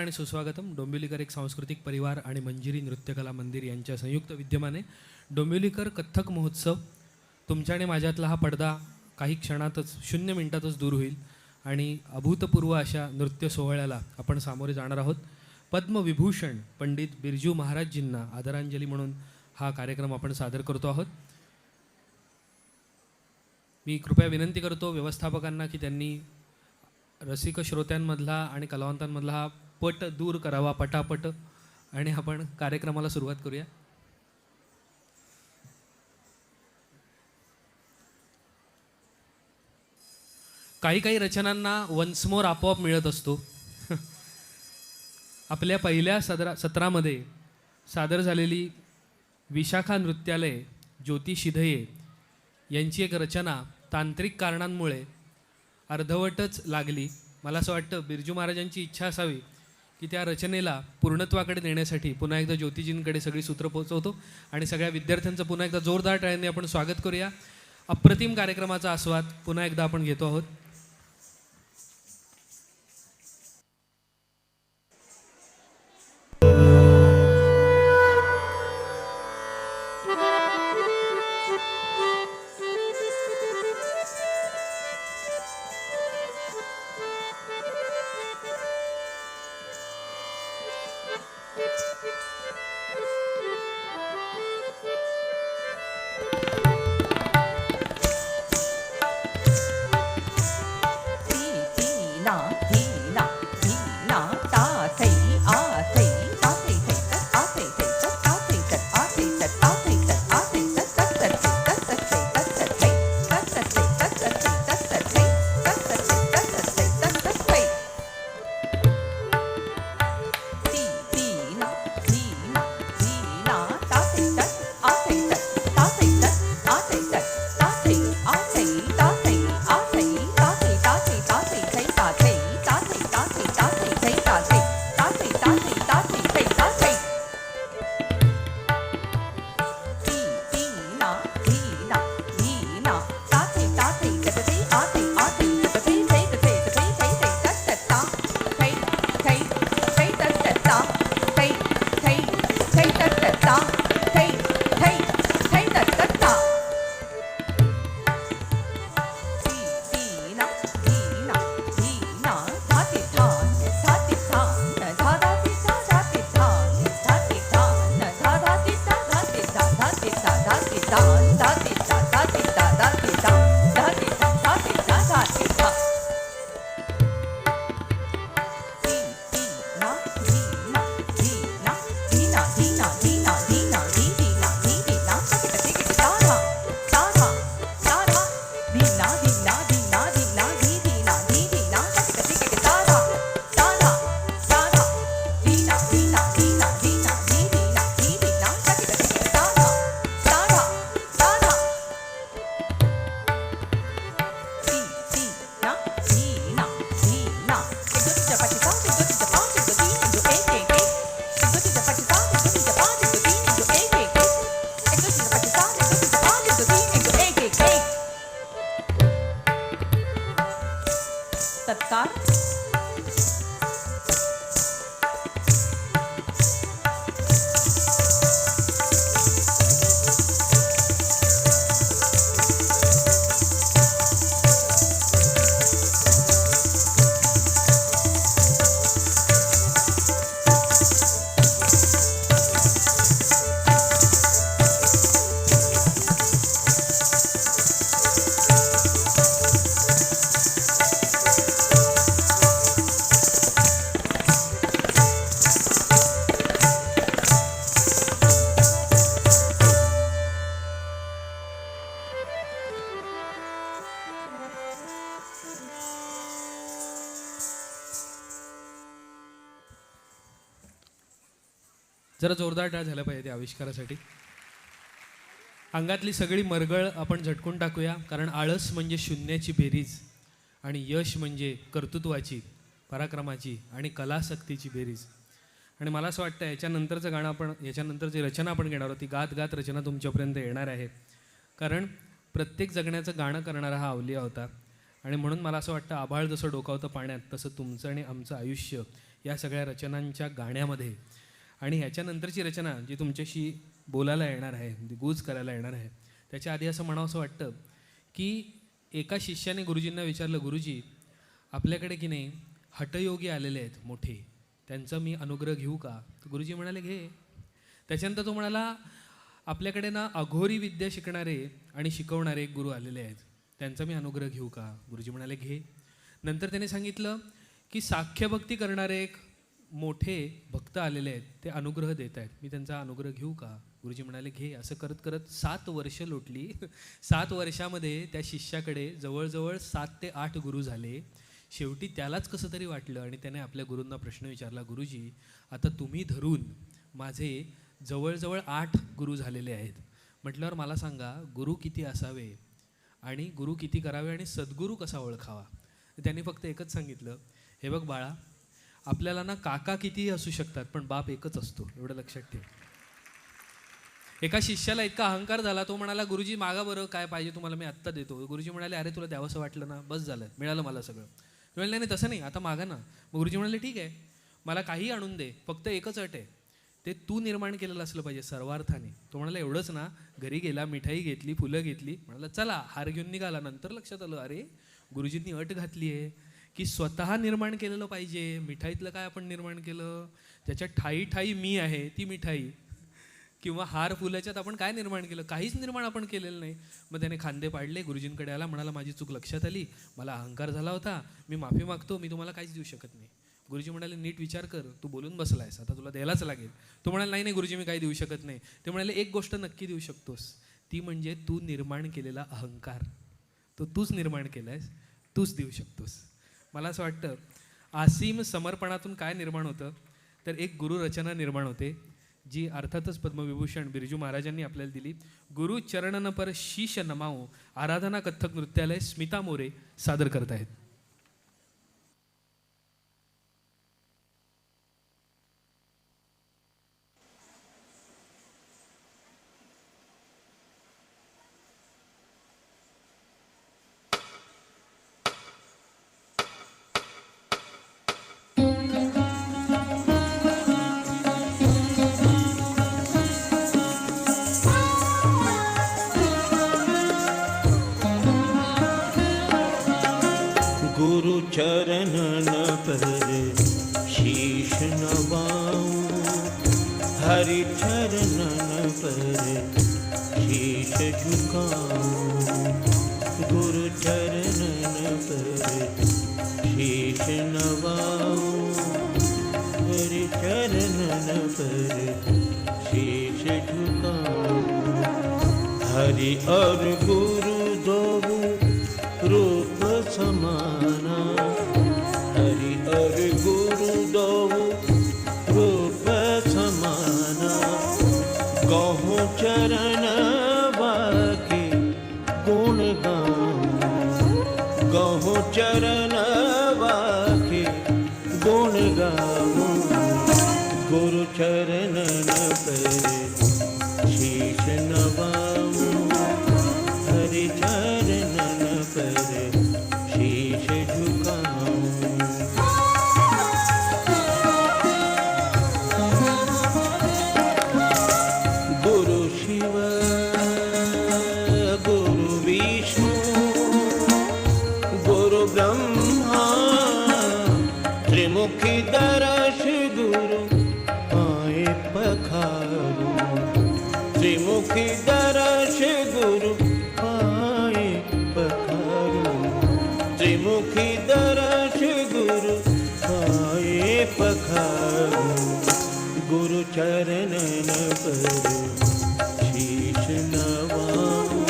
आणि सुस्वागतम. डोंबिवलीकर एक सांस्कृतिक परिवार आणि मंजिरी नृत्यकला मंदिर यांच्या संयुक्त विद्यमाने डोंबिवलीकर कथ्थक महोत्सव तुमच्या आणि माझ्यातला हा पडदा काही क्षणातच 0 मिनिटातच दूर होईल आणि अभूतपूर्व अशा नृत्य सोहळ्याला आपण सामोरे जाणार आहोत. पद्मविभूषण पंडित बिरजू महाराजजींना आदरांजली म्हणून हा कार्यक्रम आपण सादर करतो आहोत. मी कृपया विनंती करतो व्यवस्थापकांना की त्यांनी रसिक श्रोत्यांमधला आणि कलावंतांमधला हा पट दूर करावा पटापट आणि आपण कार्यक्रमाला सुरुवात करूया. काही काही रचनांना वन्स मोर आपोआप मिळत असतो. आपल्या पहिल्या सत्रामध्ये सादर झालेली विशाखा नृत्यालय ज्योती शिधये यांची एक रचना तांत्रिक कारणांमुळे अर्धवटच लागली. मला असं वाटतं बिरजू महाराजांची इच्छा असावी की त्या रचनेला पूर्णत्वाकडे नेण्यासाठी पुन्हा एकदा ज्योतिजींकडे सगळी सूत्र पोहोचवतो आणि सगळ्या विद्यार्थ्यांचं पुन्हा एकदा जोरदार टाळ्यांनी आपण स्वागत करूया. अप्रतिम कार्यक्रमाचा आस्वाद पुन्हा एकदा आपण घेतो आहोत. जरा जोरदार टाळ झाला पाहिजे त्या आविष्कारासाठी. अंगातली सगळी मरगळ आपण झटकून टाकूया, कारण आळस म्हणजे शून्याची बेरीज आणि यश म्हणजे कर्तृत्वाची, पराक्रमाची आणि कलाशक्तीची बेरीज. आणि मला असं वाटतं याच्यानंतरचं गाणं याच्यानंतरची रचना आपण घेणार आहोत ती गात गात रचना तुमच्यापर्यंत येणार आहे, कारण प्रत्येक जगण्याचं गाणं करणारा हा अवलिया होता. आणि म्हणून मला असं वाटतं आभाळ जसं डोकावतं पाण्यात तसं तुमचं आणि आमचं आयुष्य या सगळ्या रचनांच्या गाण्यामध्ये. आणि ह्याच्यानंतरची रचना जी तुमच्याशी बोलायला येणार आहे, गूज करायला येणार आहे, त्याच्या आधी असं म्हणावं असं वाटतं की एका शिष्याने गुरुजींना विचारलं, गुरुजी आपल्याकडे की नाही हठयोगी आलेले आहेत मोठे, त्यांचा मी अनुग्रह घेऊ का? तर गुरुजी म्हणाले घे. त्याच्यानंतर तो म्हणाला आपल्याकडे ना अघोरी विद्या शिकणारे आणि शिकवणारे एक गुरु आलेले आहेत, त्यांचा मी अनुग्रह घेऊ का? गुरुजी म्हणाले घे. नंतर त्याने सांगितलं की साख्यभक्ती करणारे एक मोठे भक्त आलेले आहेत, ते अनुग्रह देत आहेत, मी त्यांचा अनुग्रह घेऊ का? गुरुजी म्हणाले घे. असं करत करत 7 वर्ष लोटली. 7 वर्षामध्ये त्या शिष्याकडे जवळजवळ 7 ते 8 गुरु झाले. शेवटी त्यालाच कसं तरी वाटलं आणि त्याने आपल्या गुरूंना प्रश्न विचारला, गुरुजी आता तुम्ही धरून माझे जवळजवळ 8 गुरु झालेले आहेत, म्हटल्यावर मला सांगा गुरु किती असावे आणि गुरु किती करावे आणि सद्गुरू कसा ओळखावा? त्यांनी फक्त एकच सांगितलं, हे बघ बाळा, आपल्याला ना काका कितीही असू शकतात पण बाप एकच असतो, एवढं लक्षात ठेव. एका शिष्याला इतका अहंकार झाला, तो म्हणाला गुरुजी मागा बरं काय पाहिजे तुम्हाला, मी आत्ता देतो. गुरुजी म्हणाले अरे तुला द्यावंसं वाटलं ना, बस झालं, मिळालं मला सगळं. म्हणाले नाही तसं नाही, आता मागा ना. मग गुरुजी म्हणाले ठीक आहे, मला काही आणून दे, फक्त एकच अट आहे, ते तू निर्माण केलेलं असलं पाहिजे सर्वार्थाने. तो म्हणाला एवढंच ना? घरी गेला, मिठाई घेतली, फुलं घेतली, म्हणाला चला, हार घेऊन निघाला. नंतर लक्षात आलं अरे गुरुजींनी अट घातली आहे की स्वतः निर्माण केलेलं पाहिजे. मिठाईतलं काय आपण निर्माण केलं, त्याच्यात ठाई ठाई मी आहे ती मिठाई, किंवा हार फुलाच्यात आपण काय निर्माण केलं, काहीच निर्माण आपण केलेलं नाही. मग त्याने खांदे पाडले, गुरुजींकडे आला, म्हणाला माझी चूक लक्षात आली, मला अहंकार झाला होता, मी माफी मागतो, मी तुम्हाला काहीच देऊ शकत नाही. गुरुजी म्हणाले नीट विचार कर, तू बोलून बसलायस, आता तुला द्यायलाच लागेल. तो म्हणाला नाही नाही गुरुजी मी काही देऊ शकत नाही. ते म्हणाले एक गोष्ट नक्की देऊ शकतोस, ती म्हणजे तू निर्माण केलेला अहंकार, तो तूच निर्माण केलायस, तूच देऊ शकतोस. मला असं वाटतं असीम समर्पणातून काय निर्माण होतं, तर एक गुरुरचना निर्माण होते, जी अर्थातच पद्मविभूषण बिरजू महाराजांनी आपल्याला दिली. गुरु चरणन पर शीश नमाओ आराधना कथ्थक नृत्यालय स्मिता मोरे सादर करत आहेत. गुरु चरणन पर शीश नवाऊं, हरि चरणन पर शीश झुकाऊं. गुरु चरणन पर शीश नवाऊं, हरि चरणन पर शीश झुकाऊं. हरि और गुरु दोऊ रूप समाना, हरि और गुरु दोऊ रूप समाना. गहु चरण बाके गुण गाऊं, गहु चरण बाके गुण गाऊं. गुरु चरणन पर शीश नवाऊं, हरि चरणन पर शीश झुकाऊं. गुरु शिव गुरु विष्णु गुरु ब्रह्मा, त्रिमुखी दर्श गुरु आए पखारू. त्रिमुखी दर्श गुरु आए पखारू, त्रिमुखी दर्श गुरु आए पखारू. गुरु चरणन पर शीश नवाऊं,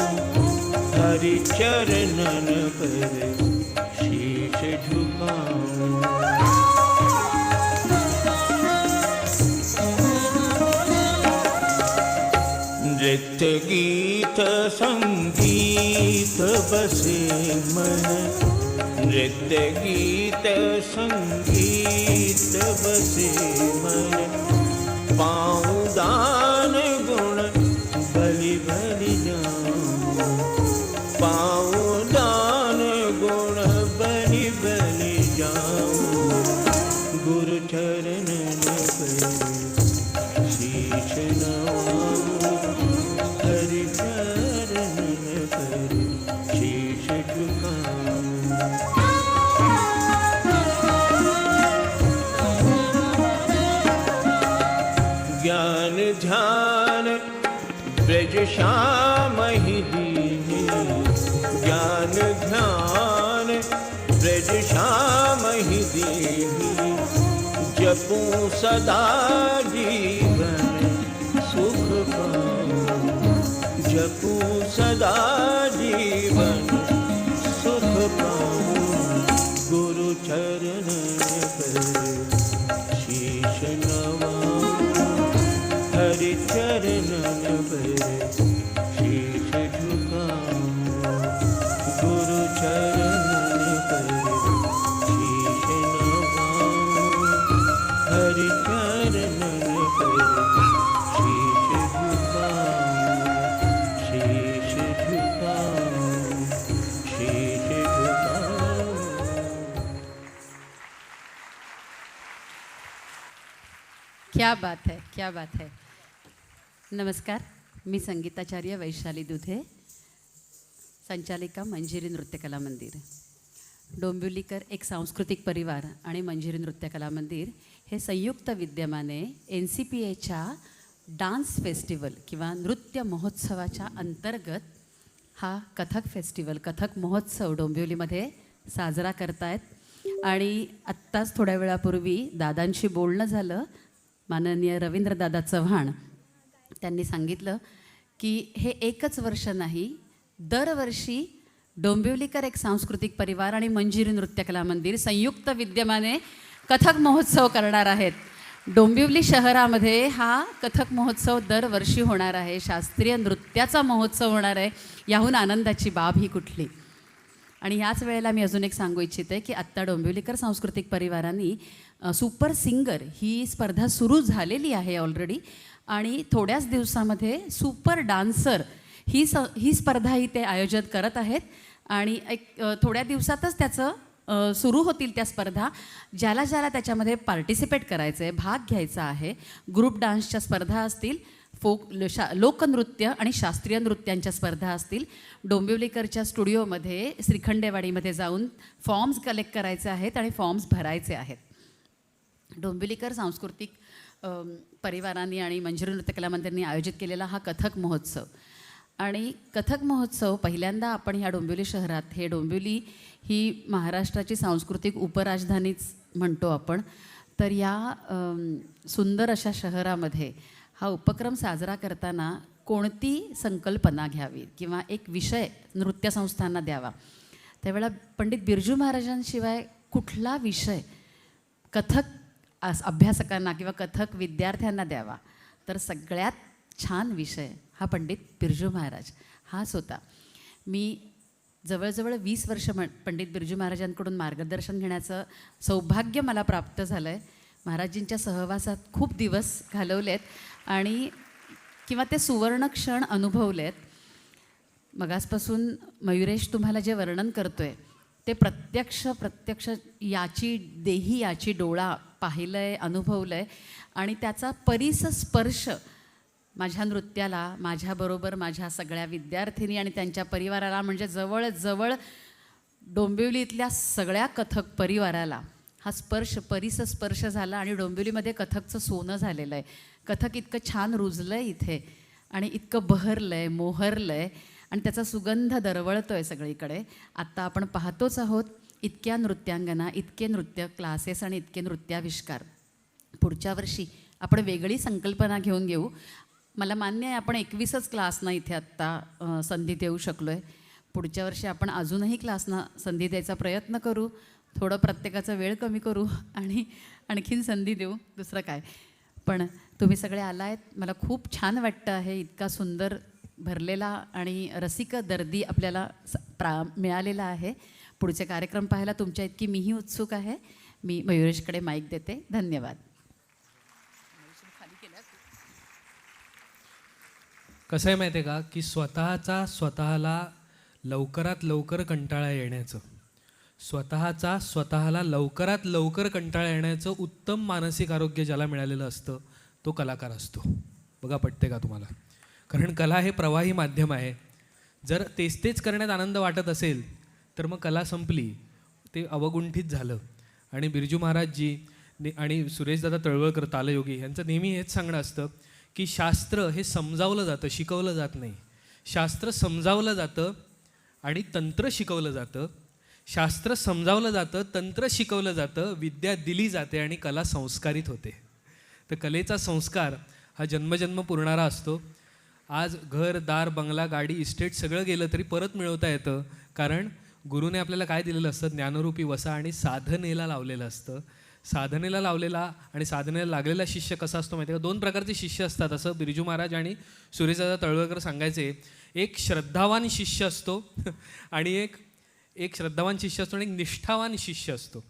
हरि चरणन पर शीश झुकाऊं. नृत्य गीत संगीत बसे मन, नृत्य गीत संगीत बसे मन. पाऊं दान गुण बलि बलि जाऊं, पाऊं दान गुण बलि बलि जाऊं. गुरु पर शीश नवाऊं हरि चरणन पर शीश झुकाऊं। ज्ञान ध्यान ब्रज श्याम ही दीनी, ज्ञान ध्यान ब्रज श्याम ही दीनी, जपूं सदा जीवन सुख पाऊं, जपूं सदा जीवन सुख पाऊं। गुरु चरण पर शीश नवाऊं हरि चरणन पर शीश झुकाऊं। गुरु चरणन पर शीश नवाऊं हरि चरणन पर शीश झुकाऊं। शीश झुकाऊं, शीश झुकाऊं। क्या बात है, क्या बात है. नमस्कार, मी संगीताचार्य वैशाली दुधे, संचालिका मंजिरी नृत्यकला मंदिर. डोंबिवलीकर एक सांस्कृतिक परिवार आणि मंजिरी नृत्यकला मंदिर हे संयुक्त विद्यमाने NCPAच्या डान्स फेस्टिवल किंवा नृत्य महोत्सवाच्या अंतर्गत हा कथक फेस्टिवल, कथक महोत्सव डोंबिवलीमध्ये साजरा करतायत. आणि आत्ताच थोड्या वेळापूर्वी दादांशी बोलणं झालं, माननीय रवींद्रदादा चव्हाण. त्यांनी सांगितलं की हे एकच वर्ष नाही, दरवर्षी डोंबिवलीकर एक सांस्कृतिक परिवार आणि मंजिरी नृत्यकला मंदिर संयुक्त विद्यमाने कथक महोत्सव करणार आहेत. डोंबिवली शहरामध्ये हा कथक महोत्सव दरवर्षी होणार आहे. शास्त्रीय नृत्याचा महोत्सव होणार आहे. याहून आनंदाची बाब ही कुठली. आणि याच वेळेला मी अजून एक सांगू इच्छिते की आत्ता डोंबिवलीकर सांस्कृतिक परिवारांनी सुपर सिंगर ही स्पर्धा सुरू झालेली आहे ऑलरेडी. आणि थोड्याच दिवसामध्ये सुपर डान्सर ही स्पर्धाही ते आयोजित करत आहेत. आणि एक थोड्या दिवसातच त्याचं सुरू होतील त्या स्पर्धा. ज्याला ज्याला त्याच्यामध्ये पार्टिसिपेट करायचं आहे, भाग घ्यायचा आहे, ग्रुप डान्सच्या स्पर्धा असतील, लोकनृत्य आणि शास्त्रीय नृत्यांच्या स्पर्धा असतील, डोंबिवलीकरच्या स्टुडिओमध्ये श्रीखंडेवाडीमध्ये जाऊन फॉर्म्स कलेक्ट करायचे आहेत आणि फॉर्म्स भरायचे आहेत. डोंबिवलीकर सांस्कृतिक परिवारांनी आणि मंजिरी नृत्यकला मंदिरांनी आयोजित केलेला हा कथक महोत्सव. आणि कथक महोत्सव पहिल्यांदा आपण ह्या डोंबिवली शहरात, हे डोंबिवली ही महाराष्ट्राची सांस्कृतिक उपराजधानीच म्हणतो आपण, तर या सुंदर अशा शहरामध्ये हा उपक्रम साजरा करताना कोणती संकल्पना घ्यावी किंवा एक विषय नृत्य संस्थांना द्यावा, त्यावेळेला पंडित बिरजू महाराजांशिवाय कुठला विषय कथक अभ्यासकांना किंवा कथक विद्यार्थ्यांना द्यावा, तर सगळ्यात छान विषय हा पंडित बिरजू महाराज हाच होता. मी जवळजवळ 20 वर्ष पंडित बिरजू महाराजांकडून मार्गदर्शन घेण्याचं सौभाग्य मला प्राप्त झालं आहे. महाराजींच्या सहवासात खूप दिवस घालवलेत आणि किंवा ते सुवर्ण क्षण अनुभवलेत. मगासपासून मयुरेश तुम्हाला जे वर्णन करतो आहे ते प्रत्यक्ष याची देही याची डोळा पाहिलं आहे, अनुभवलं आहे. आणि त्याचा स्पर्श माझ्या नृत्याला, माझ्याबरोबर माझ्या सगळ्या विद्यार्थिनी आणि त्यांच्या परिवाराला, म्हणजे जवळजवळ डोंबिवलीतल्या सगळ्या कथक परिवाराला हा स्पर्श झाला. आणि डोंबिवलीमध्ये कथकचं सोनं झालेलं आहे. कथक इतकं छान रुजलं आहे इथे आणि इतकं बहरलं आहे, मोहरलं आहे आणि त्याचा सुगंध दरवळतो आहे सगळीकडे. आत्ता आपण पाहतोच आहोत इतक्या नृत्यांगना, इतके नृत्य क्लासेस आणि इतके नृत्याविष्कार. पुढच्या वर्षी आपण वेगळी संकल्पना घेऊन घेऊ. मला मान्य आहे आपण 21च क्लासना इथे आत्ता संधी देऊ शकलो आहे. पुढच्या वर्षी आपण अजूनही क्लासना संधी द्यायचा प्रयत्न करू. थोडं प्रत्येकाचा वेळ कमी करू आणि आणखीन संधी देऊ, दुसरं काय. पण तुम्ही सगळे आला आहेत, मला खूप छान वाटतं आहे. इतका सुंदर भरलेला आणि रसिक दर्दी आपल्याला मिळालेला आहे. पुढचे कार्यक्रम पाहायला तुमच्या इतकी मीही उत्सुक आहे. मी मयुरेशकडे माईक देते. धन्यवाद. कसं आहे माहिती आहे का की स्वतःला लवकरात लवकर कंटाळा येण्याचं, स्वतःला लवकरात लवकर कंटाळा येण्याचं उत्तम मानसिक आरोग्य ज्याला मिळालेलं असतं तो कलाकार असतो. बघा पटते का तुम्हाला? कारण कला हे प्रवाही माध्यम आहे. जर तेच करण्यात आनंद वाटत असेल तर मग कला संपली, ते अवगुंठित झालं. आणि बिरजू महाराजजी आणि सुरेशदादा तळवळकर तालयोगी यांचं नेहमी हेच सांगणं असतं की शास्त्र हे समजावलं जातं, शिकवलं जात नाही. शास्त्र समजावलं जातं आणि तंत्र शिकवलं जातं. शास्त्र समजावलं जातं, तंत्र शिकवलं जातं, विद्या दिली जाते आणि कला संस्कारित होते. तर कलेचा संस्कार हा जन्मजन्म पुरणारा असतो. आज घर, दार, बंगला, गाडी, इस्टेट सगळं गेलं तरी परत मिळवता येतं, कारण गुरुने आपल्याला काय दिलेलं असतं? ज्ञानरूपी वसा आणि साधनेला लावलेलं असतं. साधनेला लावलेला आणि साधनेला लागलेला शिष्य कसा असतो माहिती आहे का? 2 प्रकारचे शिष्य असतात असं बिरजू महाराज आणि सुरेशदादा तळवळकर सांगायचे. एक श्रद्धावान शिष्य असतो आणि एक श्रद्धावान शिष्य असतो आणि एक निष्ठावान शिष्य असतो.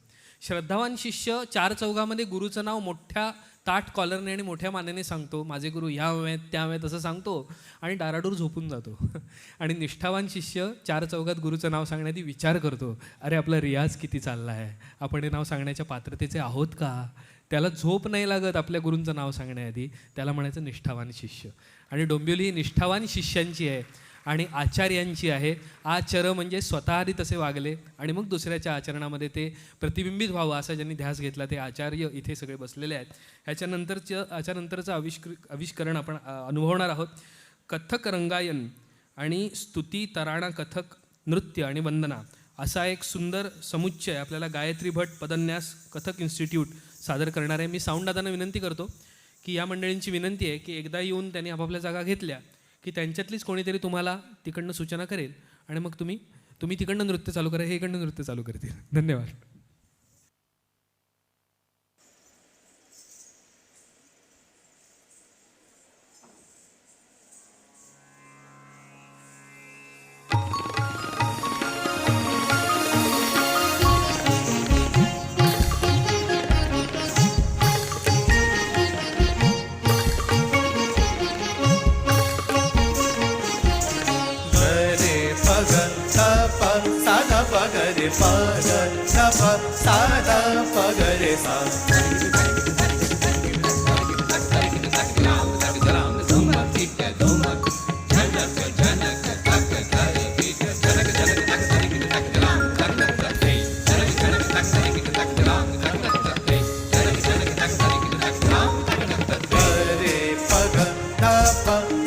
श्रद्धावान शिष्य 4 चौघामध्ये गुरुचं नाव मोठ्या ताठ कॉलरने आणि मोठ्या मानेने सांगतो, माझे गुरु ह्या हवेत त्या हवेत असं सांगतो आणि डाराडूर झोपून जातो. आणि निष्ठावान शिष्य 4 चौघात गुरुचं नाव सांगण्याआधी विचार करतो, अरे आपला रियाज किती चालला आहे, आपण हे नाव सांगण्याच्या पात्रतेचे आहोत का? त्याला झोप नाही लागत आपल्या गुरूंचं नाव सांगण्याआधी. त्याला म्हणायचं निष्ठावान शिष्य. आणि डोंबिवली ही निष्ठावान शिष्यांची आहे आणि आचार्यांची आहे. आचर म्हणजे स्वतः आधी तसे वागले आणि मग दुसऱ्याच्या आचरणामध्ये ते प्रतिबिंबित व्हावं असा ज्यांनी ध्यास घेतला ते आचार्य इथे सगळे बसलेले आहेत. ह्याच्यानंतरचं आविष्करण आपण अनुभवणार आहोत. कथक रंगायन आणि स्तुती, तराणा, कथक, नृत्य आणि वंदना असा एक सुंदर समुच्चय आपल्याला गायत्री भट पदन्यास कथक इन्स्टिट्यूट सादर करणार आहे. मी साऊंड दादांना विनंती करतो की या मंडळींची विनंती आहे की एकदा येऊन त्यांनी आपापल्या जागा घेतल्या की त्यांच्यातलीच कोणीतरी तुम्हाला तिकडनं सूचना करेल आणि मग तुम्ही तिकडनं नृत्य चालू करा, हे इकडनं नृत्य चालू करतील. धन्यवाद. साधा पगरे पग सप साधा पगरे सा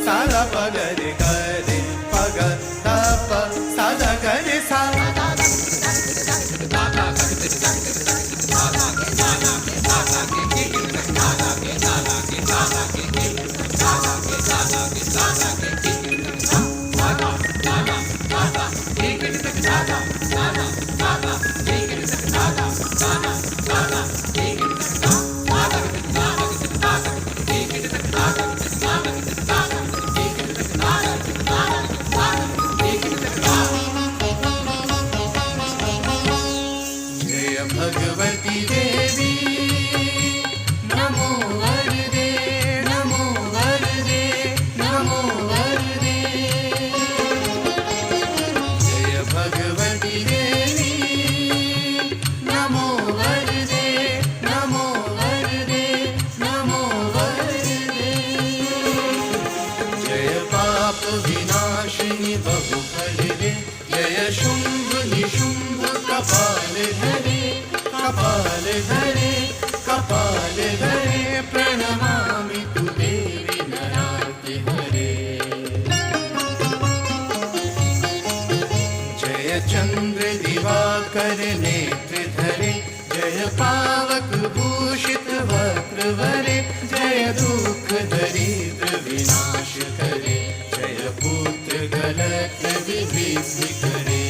साधा पगरे करे पग तप साधा करे सा भगवती देवी नमो वरदे नमो वरदे नमो वरदे जय भगवती देवी नमो वरदे नमो वरदे नमो वरदे जय पाप विनाशिनी बहु फलदे जय शुंभ निशुंभ कपाल धरे कपाल धरे कपाल धरे प्रणमामि तु देवी नराति हरे जय चंद्र दिवाकर नेत्र धरे जय पावक भूषित वक्र वरे जय दुख दरिद्र विनाश करे जय पुत्र गलत विभिन्न करे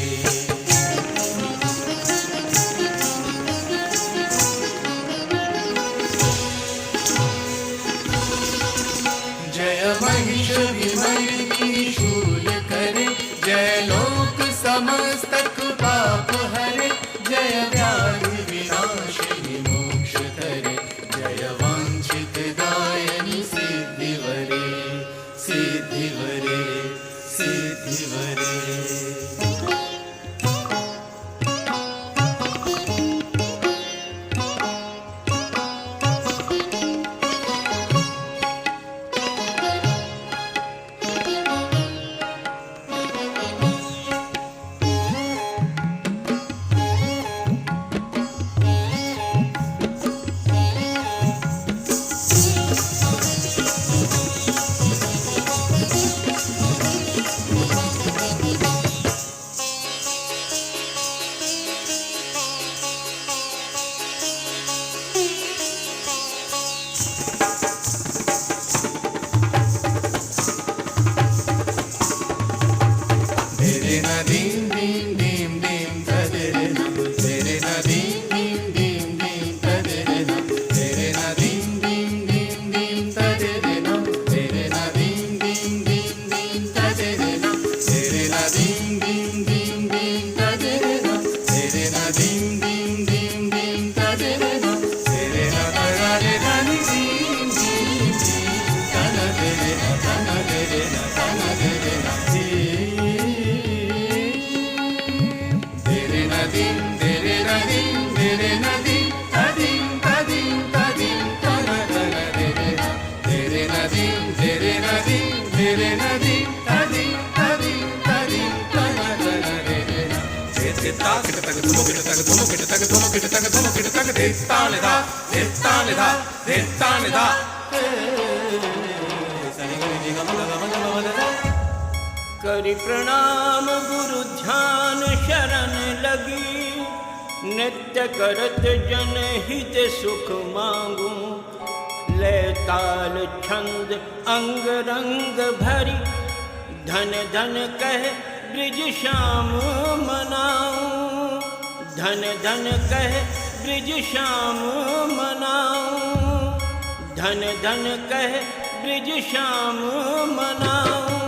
महिष विमर्दी शूल करे जय लोक समस्तक पाप हरे जय व्याधि विनाशिनी मोक्ष करे जय वांछित दायनि सिद्धि वरे सिद्धि वरे सिद्धि वरे धुमुकिट तक धुमुकिट तक धुमुकिट तक धुमुकिट तक देताने धा देताने धा देताने धा करि प्रणाम गुरु ध्यान शरण लगी नित्य करत जन हित सुख मांगू ले ताल छंद अंग रंग भरी धन धन कह ब्रिज श्याम मनाऊं धन धन कह ब्रिज श्याम मनाऊं धन धन कह ब्रिज श्याम मनाऊं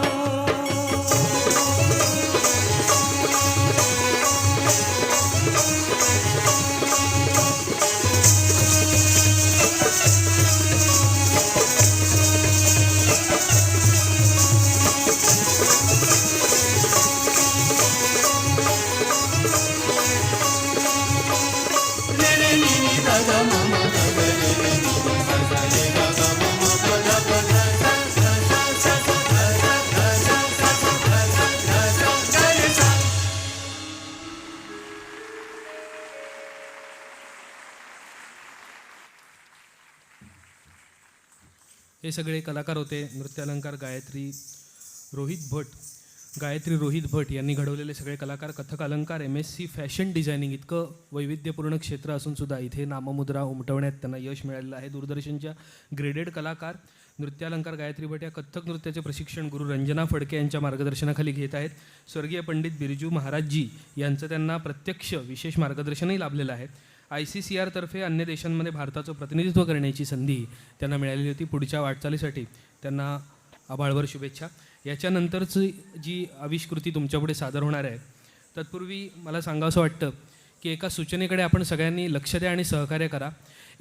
हे सगळे कलाकार होते नृत्यालंकार गायत्री रोहित भट यांनी घडवलेले सगळे कलाकार. कथक अलंकार MSc फॅशन डिझायनिंग इतकं वैविध्यपूर्ण क्षेत्र असून सुद्धा इथे नाममुद्रा उमटवण्यात त्यांना यश मिळालेलं आहे. दूरदर्शनच्या ग्रेडेड कलाकार नृत्यालंकार गायत्री भट या कथ्थक नृत्याचे प्रशिक्षण गुरु रंजना फडके यांच्या मार्गदर्शनाखाली घेत आहेत. स्वर्गीय पंडित बिरजू महाराजजी यांचं त्यांना प्रत्यक्ष विशेष मार्गदर्शनही लाभलेलं आहे. ICCR तर्फे अन्य देशांमध्ये भारताचं प्रतिनिधित्व करण्याची संधी त्यांना मिळालेली होती. पुढच्या वाटचालीसाठी त्यांना आभाळभर शुभेच्छा. याच्यानंतरची जी आविष्कृती तुमच्यापुढे सादर होणार आहे तत्पूर्वी मला सांगावंसं वाटतं की एका सूचनेकडे आपण सगळ्यांनी लक्ष द्या आणि सहकार्य करा.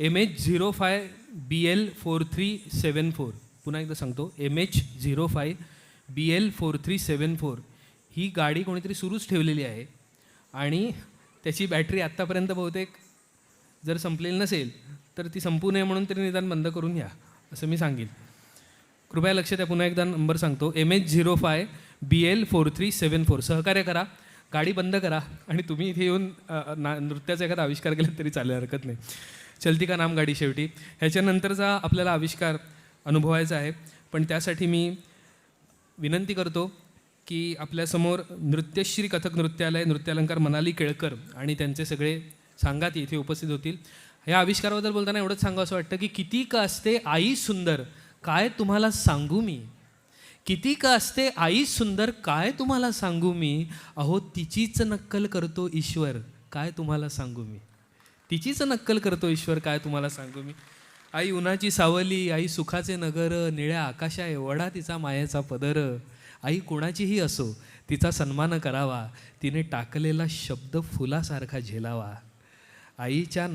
MH05BL4374 पुन्हा एकदा सांगतो MH05BL4374 ही गाडी कोणीतरी सुरूच ठेवलेली आहे आणि त्याची बॅटरी आत्तापर्यंत बहुतेक जर संपलेली नसेल तर ती संपू नये म्हणून तरी निदान बंद करून घ्या असं मी सांगेन. कृपया लक्ष द्या. पुन्हा एकदा नंबर सांगतो MH05BL4374. सहकार्य करा, गाडी बंद करा आणि तुम्ही इथे येऊन नृत्याचा एखादा आविष्कार केला तरी चालेल, हरकत नाही. चलती का नाम गाडी शेवटी. ह्याच्यानंतरचा आपल्याला आविष्कार अनुभवायचा आहे पण त्यासाठी मी विनंती करतो की आपल्यासमोर नृत्यश्री कथक नृत्यालय नृत्यालंकार मनाली केळकर आणि त्यांचे सगळे सांगाती इथे उपस्थित होतील. ह्या आविष्काराबद्दल बोलताना एवढंच सांगावं असं वाटतं की किती का असते आई सुंदर काय तुम्हाला सांगू मी, किती का असते आई सुंदर काय तुम्हाला सांगू मी, अहो तिचीच नक्कल करतो ईश्वर काय तुम्हाला सांगू मी, तिचीच नक्कल करतो ईश्वर काय तुम्हाला सांगू मी. आई उन्हाची सावली, आई सुखाचे नगर, निळ्या आकाशा एवढा तिचा मायेचा पदर, आई कोणाचीही असो तिचा सन्मान करावा, तिने टाकलेला शब्द फुलासारखा झेलावा. आईच्या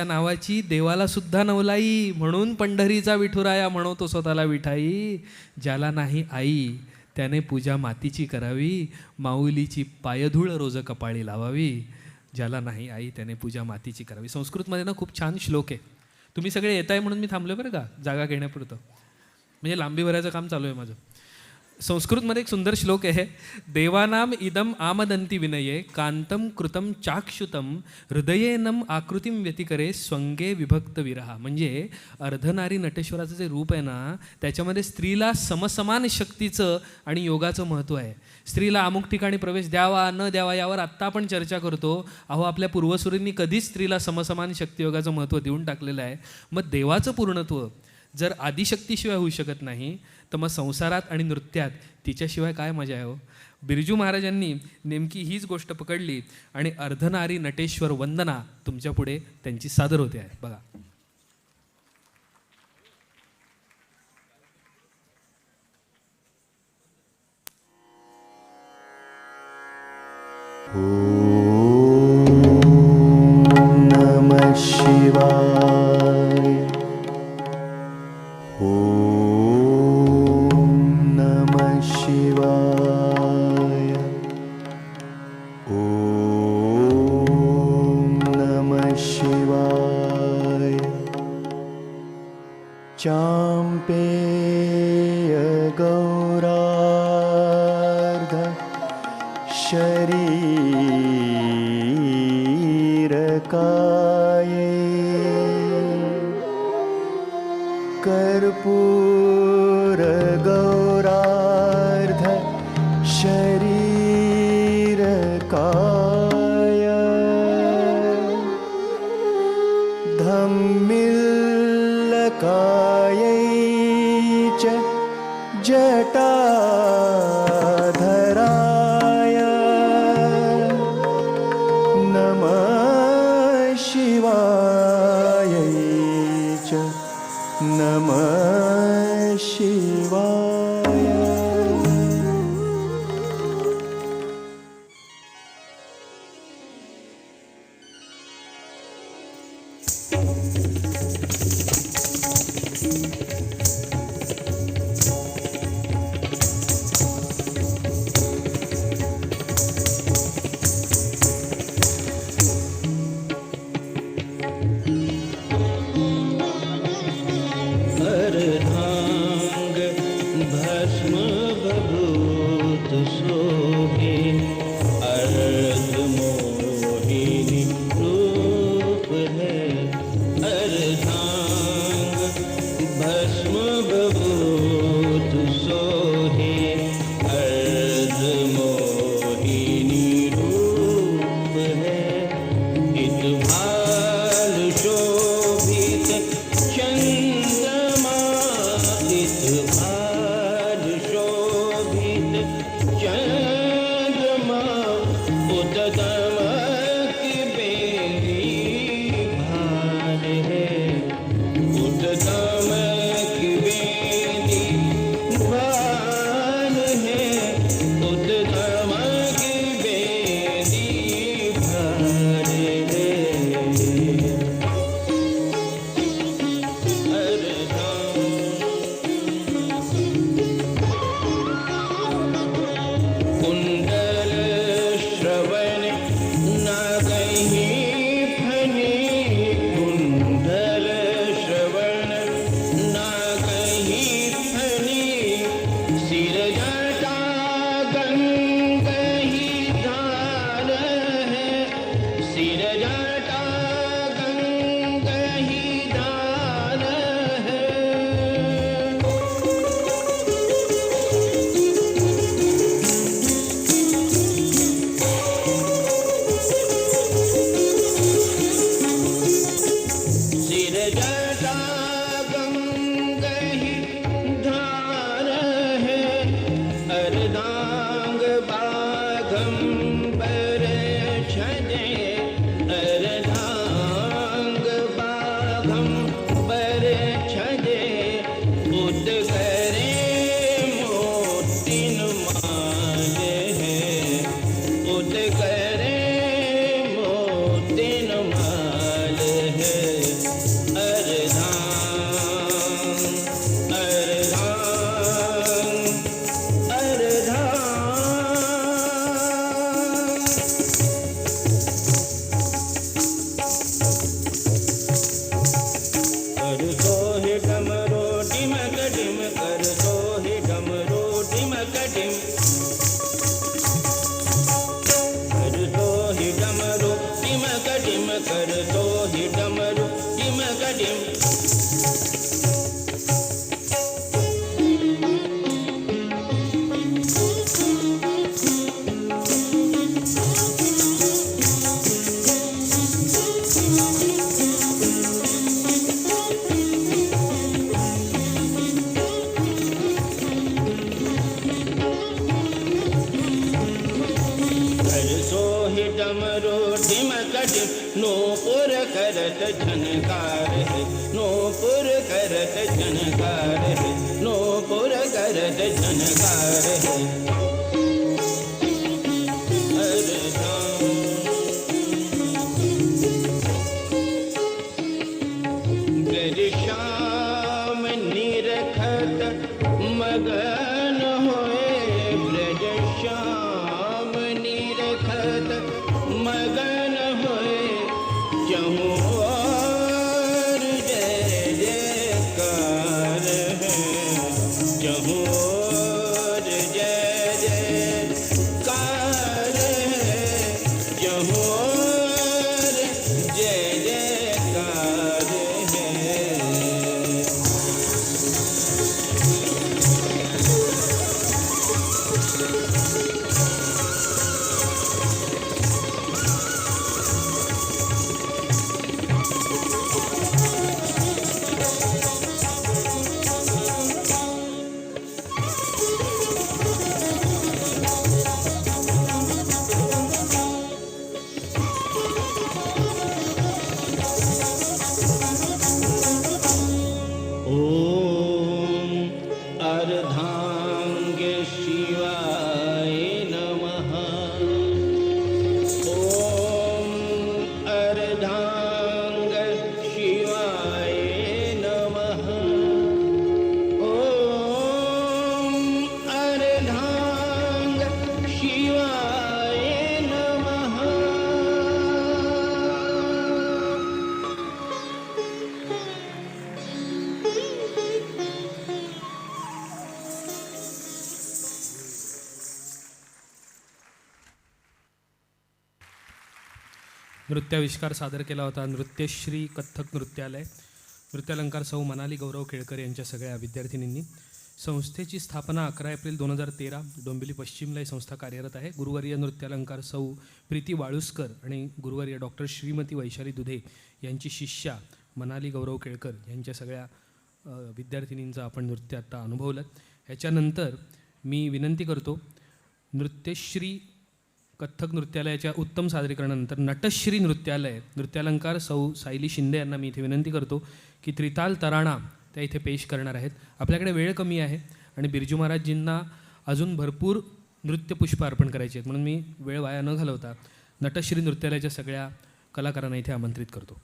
नावाची देवाला सुद्धा नवलाई, म्हणून पंढरीचा विठुराया म्हणतो स्वतःला विठाई. ज्याला नाही आई त्याने पूजा मातीची करावी, माऊलीची पायधूळ रोज कपाळी लावावी. ज्याला नाही आई त्याने पूजा मातीची करावी. संस्कृतमध्ये ना खूप छान श्लोक आहे. तुम्ही सगळे येत आहे म्हणून मी थांबलो बरं का, जागा घेण्यापुरतं, म्हणजे लांबी भरायचं काम चालू आहे माझं. संस्कृतमध्ये एक सुंदर श्लोक आहे. देवानाम इदम आमदंती विनये कांतम कृतम चाक्षुतम हृदयेनम आकृतीम व्यतिकरे स्वंगे विभक्त विरहा. म्हणजे अर्धनारी नटेश्वराचं जे रूप आहे ना त्याच्यामध्ये स्त्रीला समसमान शक्तीचं आणि योगाचं महत्त्व आहे. स्त्रीला अमुक ठिकाणी प्रवेश द्यावा न द्यावा यावर आत्ता आपण चर्चा करतो. अहो आपल्या पूर्वसुरींनी कधीच स्त्रीला समसमान शक्तियोगाचं महत्त्व देऊन टाकलेलं आहे. मग देवाचं पूर्णत्व जर आदिशक्तीशिवाय होऊ शकत नाही तर मग संसारात आणि नृत्यात तिच्याशिवाय काय मजा आहे हो. बिरजू महाराजांनी नेमकी हीच गोष्ट पकडली आणि अर्धनारी नटेश्वर वंदना तुमच्यापुढे त्यांची सादर होते आहे. बघा. ओम नमः शिवाय. ओम नमः शिवाय. ओम नमः शिवाय. चाम्पेय गौरार्ध शरीर कर्पूर गौरार्ध शरीर काय धम्मिल्लकायै च जटाधराय नमः शिवायै च नमः शिवाय. अर्धांग भस्म बभूत शोभे अर्धमोहिनी रूप है. अर्धांग भस्म बभूत शोभे अर्धमोहिनी रूप है. इत भाल शोभित चंद्रमा इत भाल शोभित चंद्रमा उद्दम की बेली भाल है. उद्दम की बेली भाल है. उद्दम की बेली भाल है. कुंडल श्रवण नागहि फने. कुंडल श्रवण नागहि फने. सिर जटा गंगहि धार है. सिर जटा गंगहि धार है. सिर जटा गंगहि धार है. अर्धांग बाघंबर छदे. अर्धांग बाघंबर छदे. उदगरे मोतिन माल है. उदगरे मोतिन माल है. अर्धांग अर्धांग अर्धांग. कर सोहे डमरो डिमक डिम. कर सोहे डमरो डिमक डिम. कर सोहे डमरो डिमक डिम. कर सोहे डमरो डिमक डिम. कर सोहि डमरो ढिमक ढिम. नूपुर करत झनकार है. नूपुर करत झनकार है. नूपुर करत झनकार है. ब्रज श्याम निरखत मगन होए. ब्रज श्याम निरखत मगन होए. जहु और जय जयकार है. जहु और जय जयकार है. जहु और जय जयकार है. नृत्याविष्कार सादर केला होता नृत्यश्री कथ्थक नृत्यालय, नृत्यालंकार सौ मनाली गौरव केळकर यांच्या सगळ्या विद्यार्थिनींनी. संस्थेची स्थापना 11 एप्रिल 2013 डोंबिवली पश्चिमला ही संस्था कार्यरत आहे. गुरुवर्य नृत्यालंकार सौ प्रीती वाळुस्कर आणि गुरुवर्य डॉक्टर श्रीमती वैशाली दुधे यांची शिष्या मनाली गौरव केळकर यांच्या सगळ्या विद्यार्थिनींचं आपण नृत्य आत्ता अनुभवलं. ह्याच्यानंतर मी विनंती करतो नृत्यश्री कथ्थक नृत्यालयाच्या उत्तम सादरीकरणानंतर नटश्री नृत्यालय नृत्यालंकार सौ सायली शिंदे यांना मी इथे विनंती करतो की त्रिताल तराणा त्या इथे पेश करणार आहेत. आपल्याकडे वेळ कमी आहे आणि बिरजू महाराजजींना अजून भरपूर नृत्यपुष्प अर्पण करायची आहेत, म्हणून मी वेळ वाया न घालवता नटश्री नृत्यालयाच्या सगळ्या कलाकारांना इथे आमंत्रित करतो.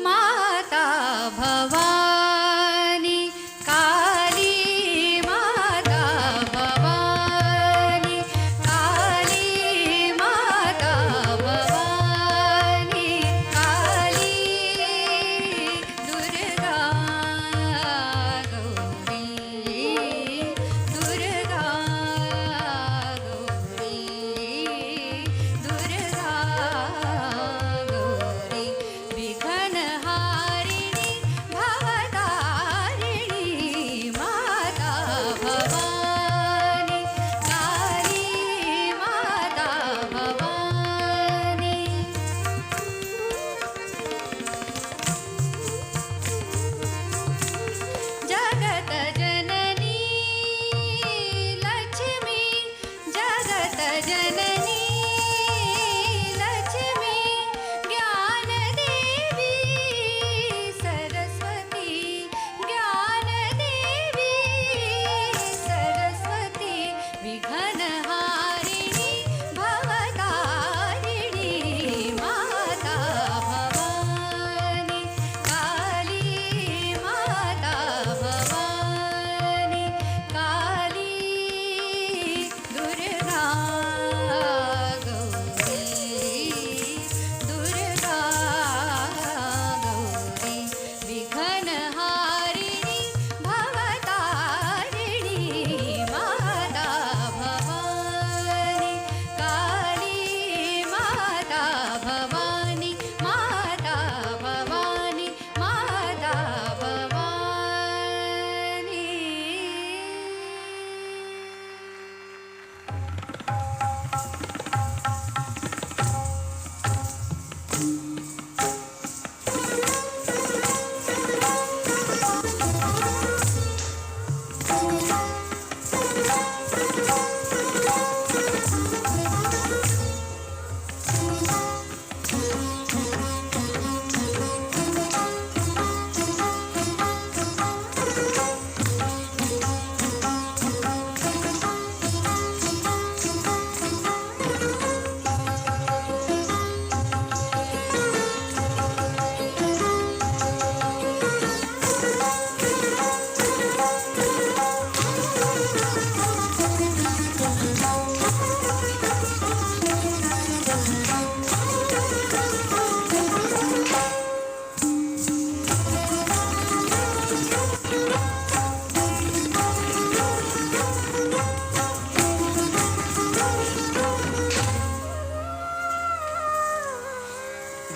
माता भवानी काली, माता भवानी काली, माता भवानी काली, दुर्गा गौरी, दुर्गा गौरी, दुर्गा गौरी, विघ्नहारिणी भवतारिणी, माता भवानी काली, माता भवानी. जगत जननी लक्ष्मी, जगत जननी लक्ष्मी, ज्ञानदेवी सरस्वती, ज्ञानदेवी सरस्वती, विघ्नहारिणी भवतारिणी, माता भवानी काली, माता भवानी काली, दुर्गा गौरी, दुर्गा गौरी, विघ्नहारिणी भवतारिणी, माता भवानी काली, माता भवानी, माता भवानी, माता भवानी.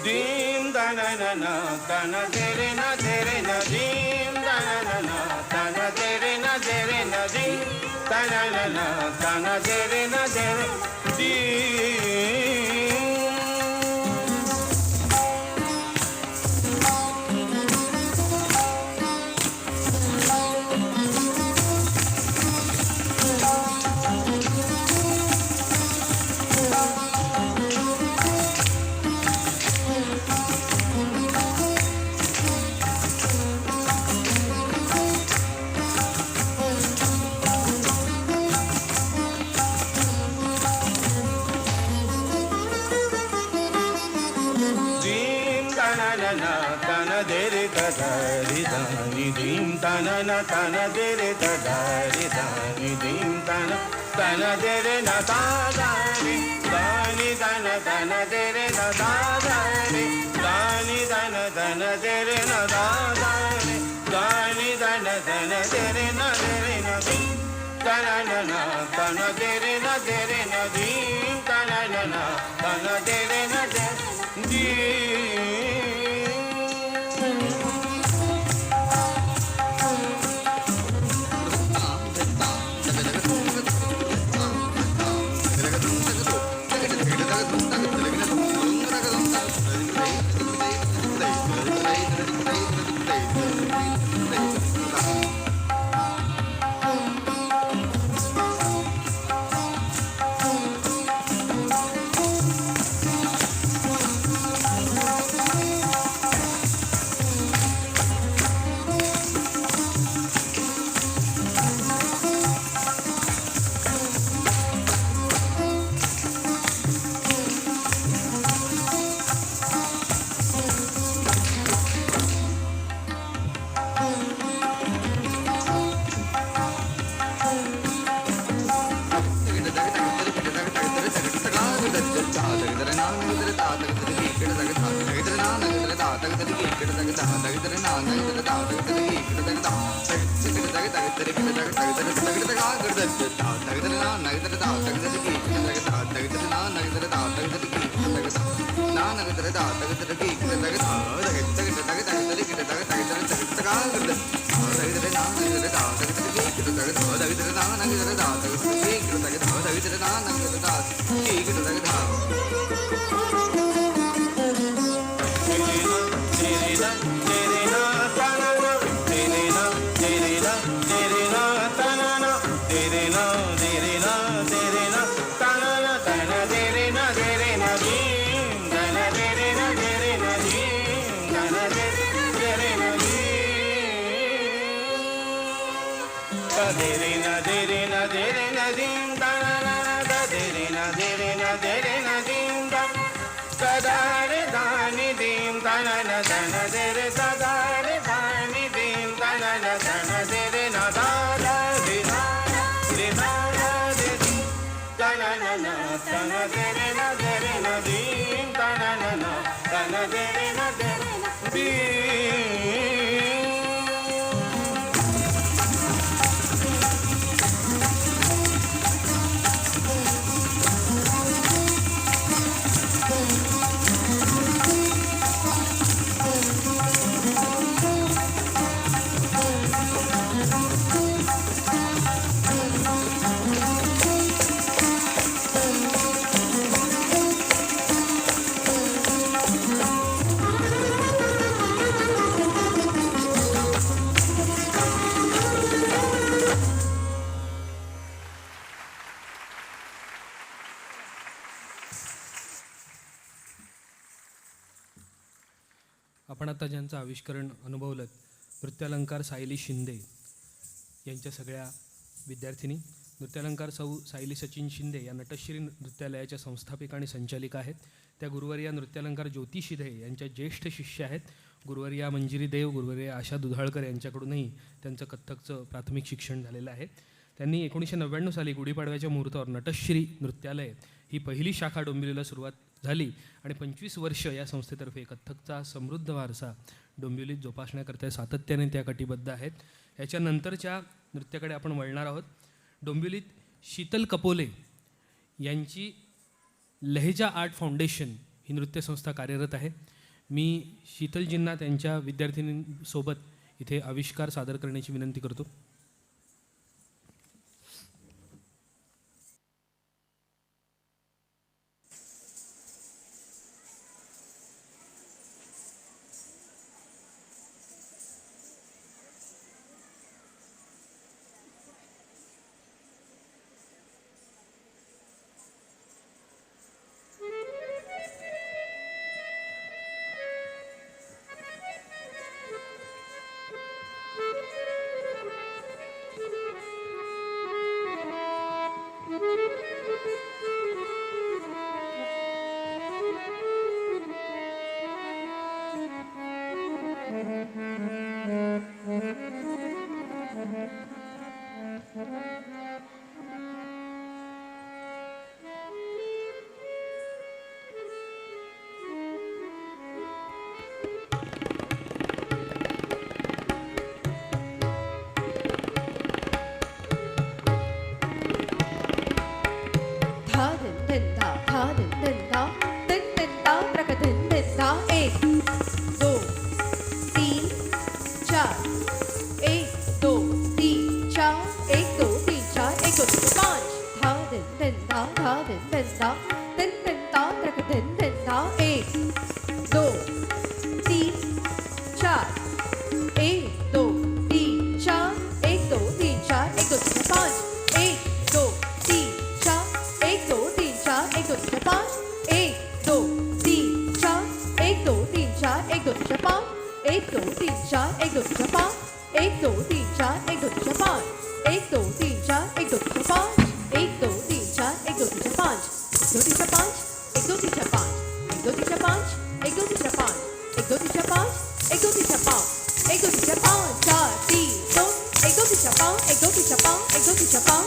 दीम दना ना दना तेरे ना तेरे ना दीम दना ना दना तेरे ना तेरे ना दीम दना ना दना तेरे ना तेरे दीम. na ta na de re ta da re da ni dim ta na de re ta da re da ni dim ta na de re na ta da re da ni ta na de re na ta da re da ni ta na de re na ta da re da ni ta na de re na dim ta na de re na dim ta na de re na आपण आता ज्यांचं आविष्करण अनुभवलं नृत्यालंकार सायली शिंदे यांच्या सगळ्या विद्यार्थिनी नृत्यालंकार सायली सचिन शिंदे या नटश्री नृत्यालयाच्या संस्थापिका आणि संचालिका आहेत. त्या गुरुवर्या नृत्यालंकार ज्योती शिधे यांच्या ज्येष्ठ शिष्य आहेत. गुरुवर्या मंजिरी देव, गुरुवर्या आशा दुधाळकर यांच्याकडूनही त्यांचं कथ्थकचं प्राथमिक शिक्षण झालेलं आहे. त्यांनी 1999 साली गुढीपाडव्याच्या मुहूर्तावर नटश्री नृत्यालय ही पहिली शाखा डोंबिवलीला सुरुवात झाली आणि 25 वर्ष या संस्थेतर्फे कथ्थकचा समृद्ध वारसा डोंबिवलीत जोपासण्याकरता सातत्याने त्या कटिबद्ध आहेत. याच्यानंतरच्या नृत्याकडे आपण वळणार आहोत. डोंबिवलीत शीतल कपोले यांची लहेजा आर्ट फाउंडेशन ही नृत्यसंस्था कार्यरत आहे. मी शीतलजींना त्यांच्या विद्यार्थिनींसोबत इथे आविष्कार सादर करण्याची विनंती करतो. धा धन धन धा धा धन धन धा त्रक धन धन धा 1 2 3 4 1 2 3 4 1 2 3 4 1 2 3 5 धा धन धन धा धन धन धा त्रक धन धन धा 1 2 3 4 1 2 3 4 1 2 3 4 1 2 3 5 1 2 3 4 1 2 3 4 1 2 3 5 1 2 3 4 1 2 3 4 1 2 3 5 1 2 3 4 1 2 3 5 1 2 3 4 1 2 3 5 1 2 3 4 1 2 3 5 1 2 3 4 1 2 3 5 1 2 3 5 1 2 3 5 1 2 3 5 1 2 3 5 1 2 3 5 1 2 3 5 1 2 3 5 4 3 2 1 2 3 5 1 2 3 5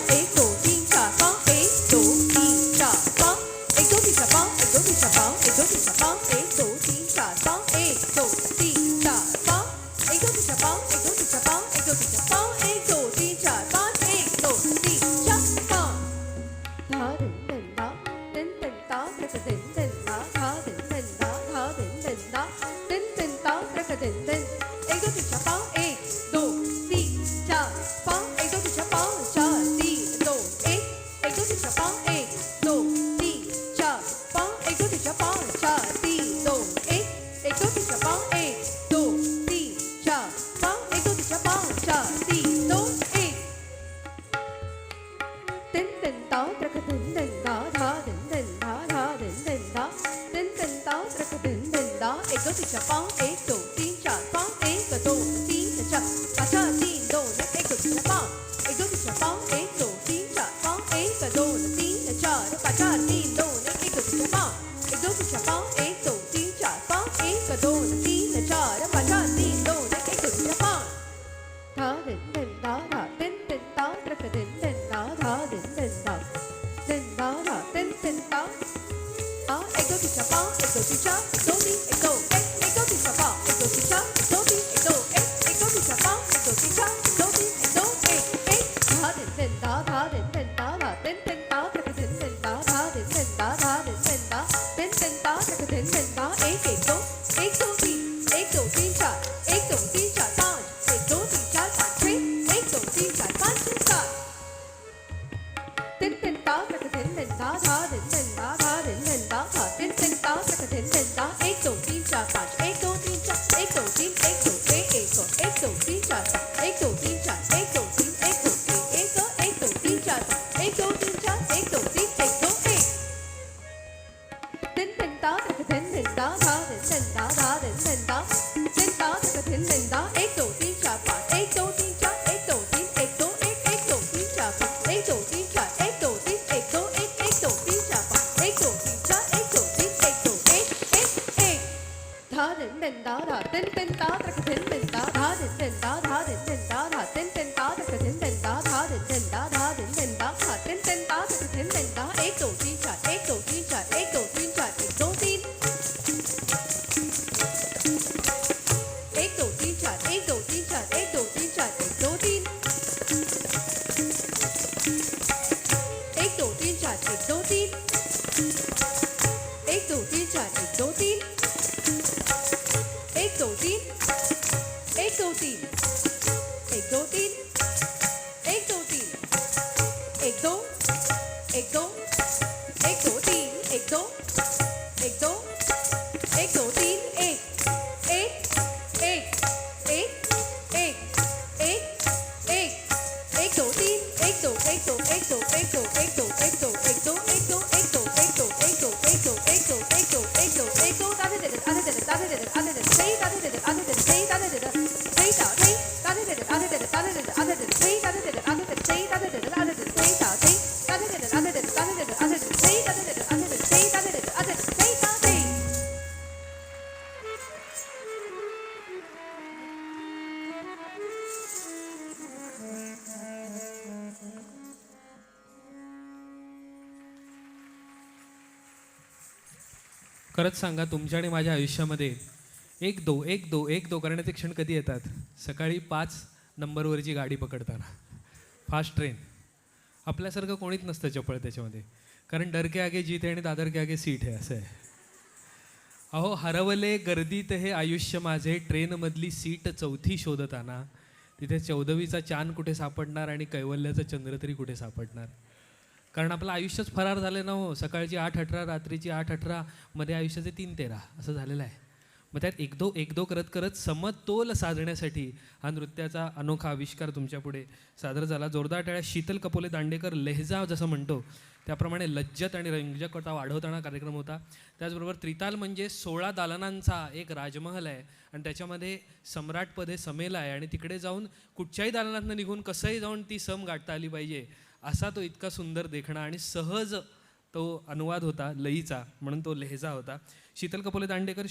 1 2 3 5 1 2 3 4 5 1 2 3 4 5 1 2 3 5 1 2 3 5 1 2 3 5 1 2 3 4 5 1 2 3 4 5 1 2 3 5 1 2 3 5 1 2 3 5 1 2 3 4 5 1 2 3 4 5 धा धन धन धा धन धन धा त्रक धन धन धा धा धन धन धा धा धन धन धा धन धन धा त्रक धन धन 1 2 3 4 1 2 3 4 5 1 2 3 4 4 3 2 1 1 2 3 4 1 2 3 4 5 1 2 3 4 4 3 2 1 1 2 3 4 1 2 3 4 5 1 2 3 4 4 3 2 1 Tin tin táo trắc tin tin đó tha tin tin đó tha tin tin đó tin tin táo trắc tin tin đó ek do tin chapa ek do tin chapa ek do tin chapa acha tin do na ek do chapa ek do tin chapa ek do tin chapa ek do tin chapa acha tin do na ek do chapa ek do tin chapa ek do tin chapa ek do tin chapa acha tin do na ek do chapa tha tin tin đó tha tin tin táo trắc tin tin đó tha tin tin đó tin đó tha tin tin táo đó ek do tin chapa ek do tin chapa ek do tin ek do ek do tin chapa ek do tin chapa ek do tin ek do ek do tin chapa ek do tin chapa ek do tin ek do ek tha tin tin đó tha tin tin đó tha tin tin táo trắc tin tin đó tha tin tin đó tha tin tin đó tin tin táo trắc tin tin đó ek do tin ek do tin chapa ek do tin chapa ek do tin chapa ek do tin chapa tin tin táo trắc tin tin đó tha tin tin đó tha tin tin đó tha tin tin táo trắc tin tin đó ek do tin chapa ek do tin chapa ek do tin ek do ek do tin chapa ek do tin chapa ek do tin ek do ek do tin chapa ek do tin chapa ek do tin ek do ek tin tin táo trắc tin tin đó tha tin tin đó tha tin tin đó tin táo trắc tin tin đó ek do tin chapa ek do tin chapa ek do tin ek do ek do tin chapa ek do tin chapa ek do tin ek do ek do tin chapa ek do tin chapa ek do tin ek do ek tha tin tin đó tha tin tin táo trắc tin tin đó tha tin tin đó tha tin tin đó tha tin tin táo trắc tin tin đó tha tin tin đó tha tin tin đó tha tin tin táo trắc tin tin đó ek do tin chapa ek do tin chapa ek do tin chapa ek do tin ek do tin chapa ek do tin chapa ek do tin chapa ek do tin ek do tin chapa ek do tin ek do tin chapa ek do tin ek do tin ek do tin ek do tin ek do tin ek do ek do ek do tin ek do ek do ek do tin ek ek ek ek ek ek ek ek do tin ek do ek do ek do ek do ek do ek do ek do ek do ek do ek do ek do ek do ek do ek do ek do ek do da da da da da da da da da da say da da da da da da say da da da da say da say da da da da da da da da da da say da da da da da da say da da da da da da say da say da da da da da da da da say da da da da da da say da da da da da da say da da say da say खरंच सांगा, तुमच्या आणि माझ्या आयुष्यामध्ये एक दो करण्याचे क्षण कधी येतात? सकाळी 5 नंबरवरची गाडी पकडताना, फास्ट ट्रेन. आपल्यासारखं कोणीच नसतं चपळ त्याच्यामध्ये, कारण डर के आगे जीत है आणि दादर के आगे सीट है, असं आहे. अहो, हरवले गर्दीत हे आयुष्य माझे, ट्रेनमधली सीट 4थी शोधताना. तिथे 14वीचा चांद कुठे सापडणार आणि कैवल्याचा चंद्र तरी कुठे सापडणार? कारण आपलं आयुष्यच फरार झालं ना हो. सकाळची 8:18, रात्रीची 8:18, मध्ये आयुष्याचे 3:13 असं झालेलं आहे. मग त्यात एक दो करत करत समतोल साधण्यासाठी हा नृत्याचा अनोखा आविष्कार तुमच्यापुढे सादर झाला. जोरदार टाळ्या. शीतल कपोले दांडेकर. लहजा जसं म्हणतो त्याप्रमाणे लज्जत आणि रंजकता वाढवताना कार्यक्रम होता. त्याचबरोबर त्रिताल म्हणजे 16 दालनांचा एक राजमहल आहे आणि त्याच्यामध्ये सम्राटपदे समेल आहे आणि तिकडे जाऊन कुठच्याही दालनातनं निघून कसंही जाऊन ती सम गाठता आली पाहिजे, असा तो इतका सुंदर देखणा आणि सहज तो अनुवाद होता लईचा, म्हणून तो लहेजा होता. शीतल कपोले दांडेकर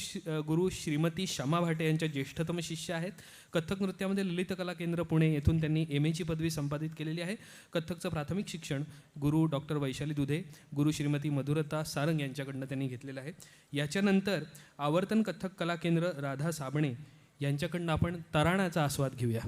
गुरु श्रीमती श्यामा भाटे यांच्या ज्येष्ठतम शिष्य आहेत. कथ्थक नृत्यामध्ये ललित कला केंद्र पुणे येथून त्यांनी MA ची पदवी संपादित केलेली आहे. कथ्थकचं प्राथमिक शिक्षण गुरु डॉक्टर वैशाली दुधे, गुरु श्रीमती मधुरता सारंग यांच्याकडनं त्यांनी घेतलेलं आहे. याच्यानंतर आवर्तन कथ्थक कला केंद्र राधा साबणे यांच्याकडनं आपण तराणाचा आस्वाद घेऊया.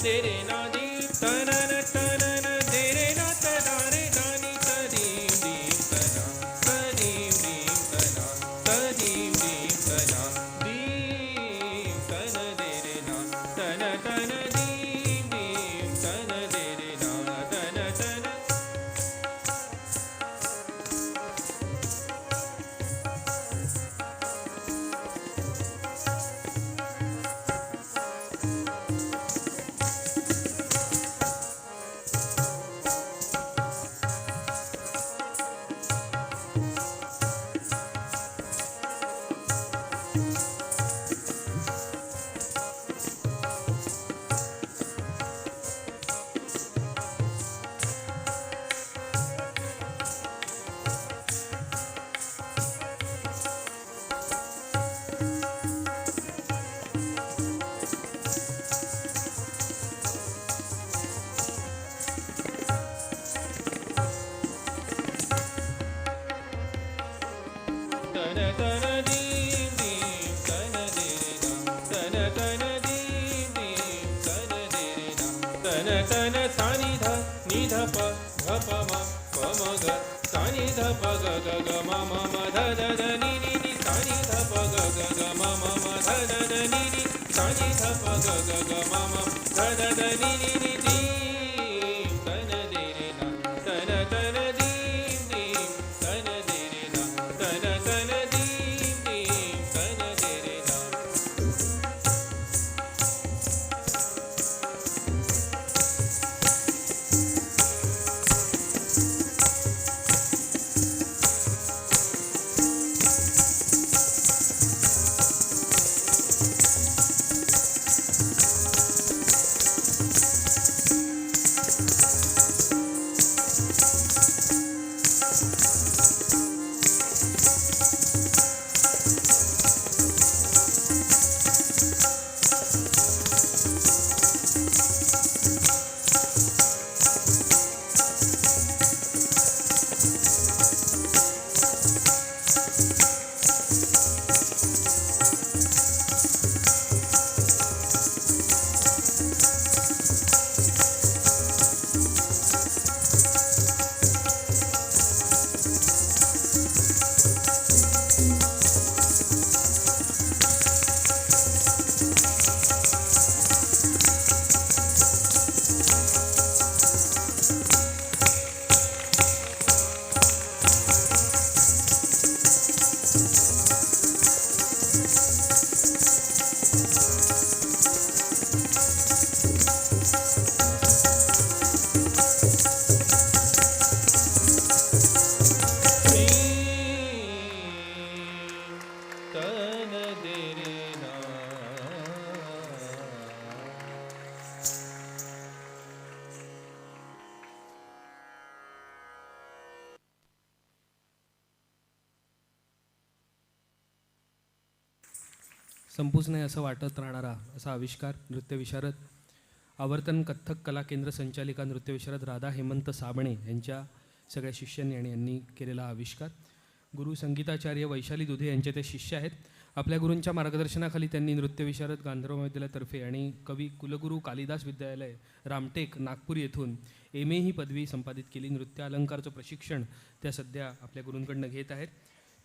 Dere na di, ta na na ta na na, dere na ta da. ध प म प म ग सा नि ध प ग ग ग म म म ध ध ध नि नि नि सा नि ध प ग ग ग म म म ध ध ध नि नि सा नि ध प ग ग ग म म ध ध ध नि नि नि धीम तन दे रे ना तन तन धीम धीम तन दे रे ना तन तन धीम धीम तन दे रे ना. तन दे रे ना. संपूच नाही असं वाटत राहणारा असा आविष्कार नृत्यविशारद आवर्तन कथ्थक कला केंद्र संचालिका नृत्यविशारद राधा हेमंत साबणे यांच्या सगळ्या शिष्यांनी आणि यांनी केलेला हा आविष्कार. गुरु संगीताचार्य वैशाली दुधे यांचे ते शिष्य आहेत. आपल्या गुरूंच्या मार्गदर्शनाखाली त्यांनी नृत्यविशारद गांधर्व महाविद्यालयातर्फे आणि कवी कुलगुरू कालिदास विद्यालय रामटेक नागपूर येथून MA ही पदवी संपादित केली. नृत्य अलंकारचं प्रशिक्षण त्या सध्या आपल्या गुरूंकडनं घेत आहेत.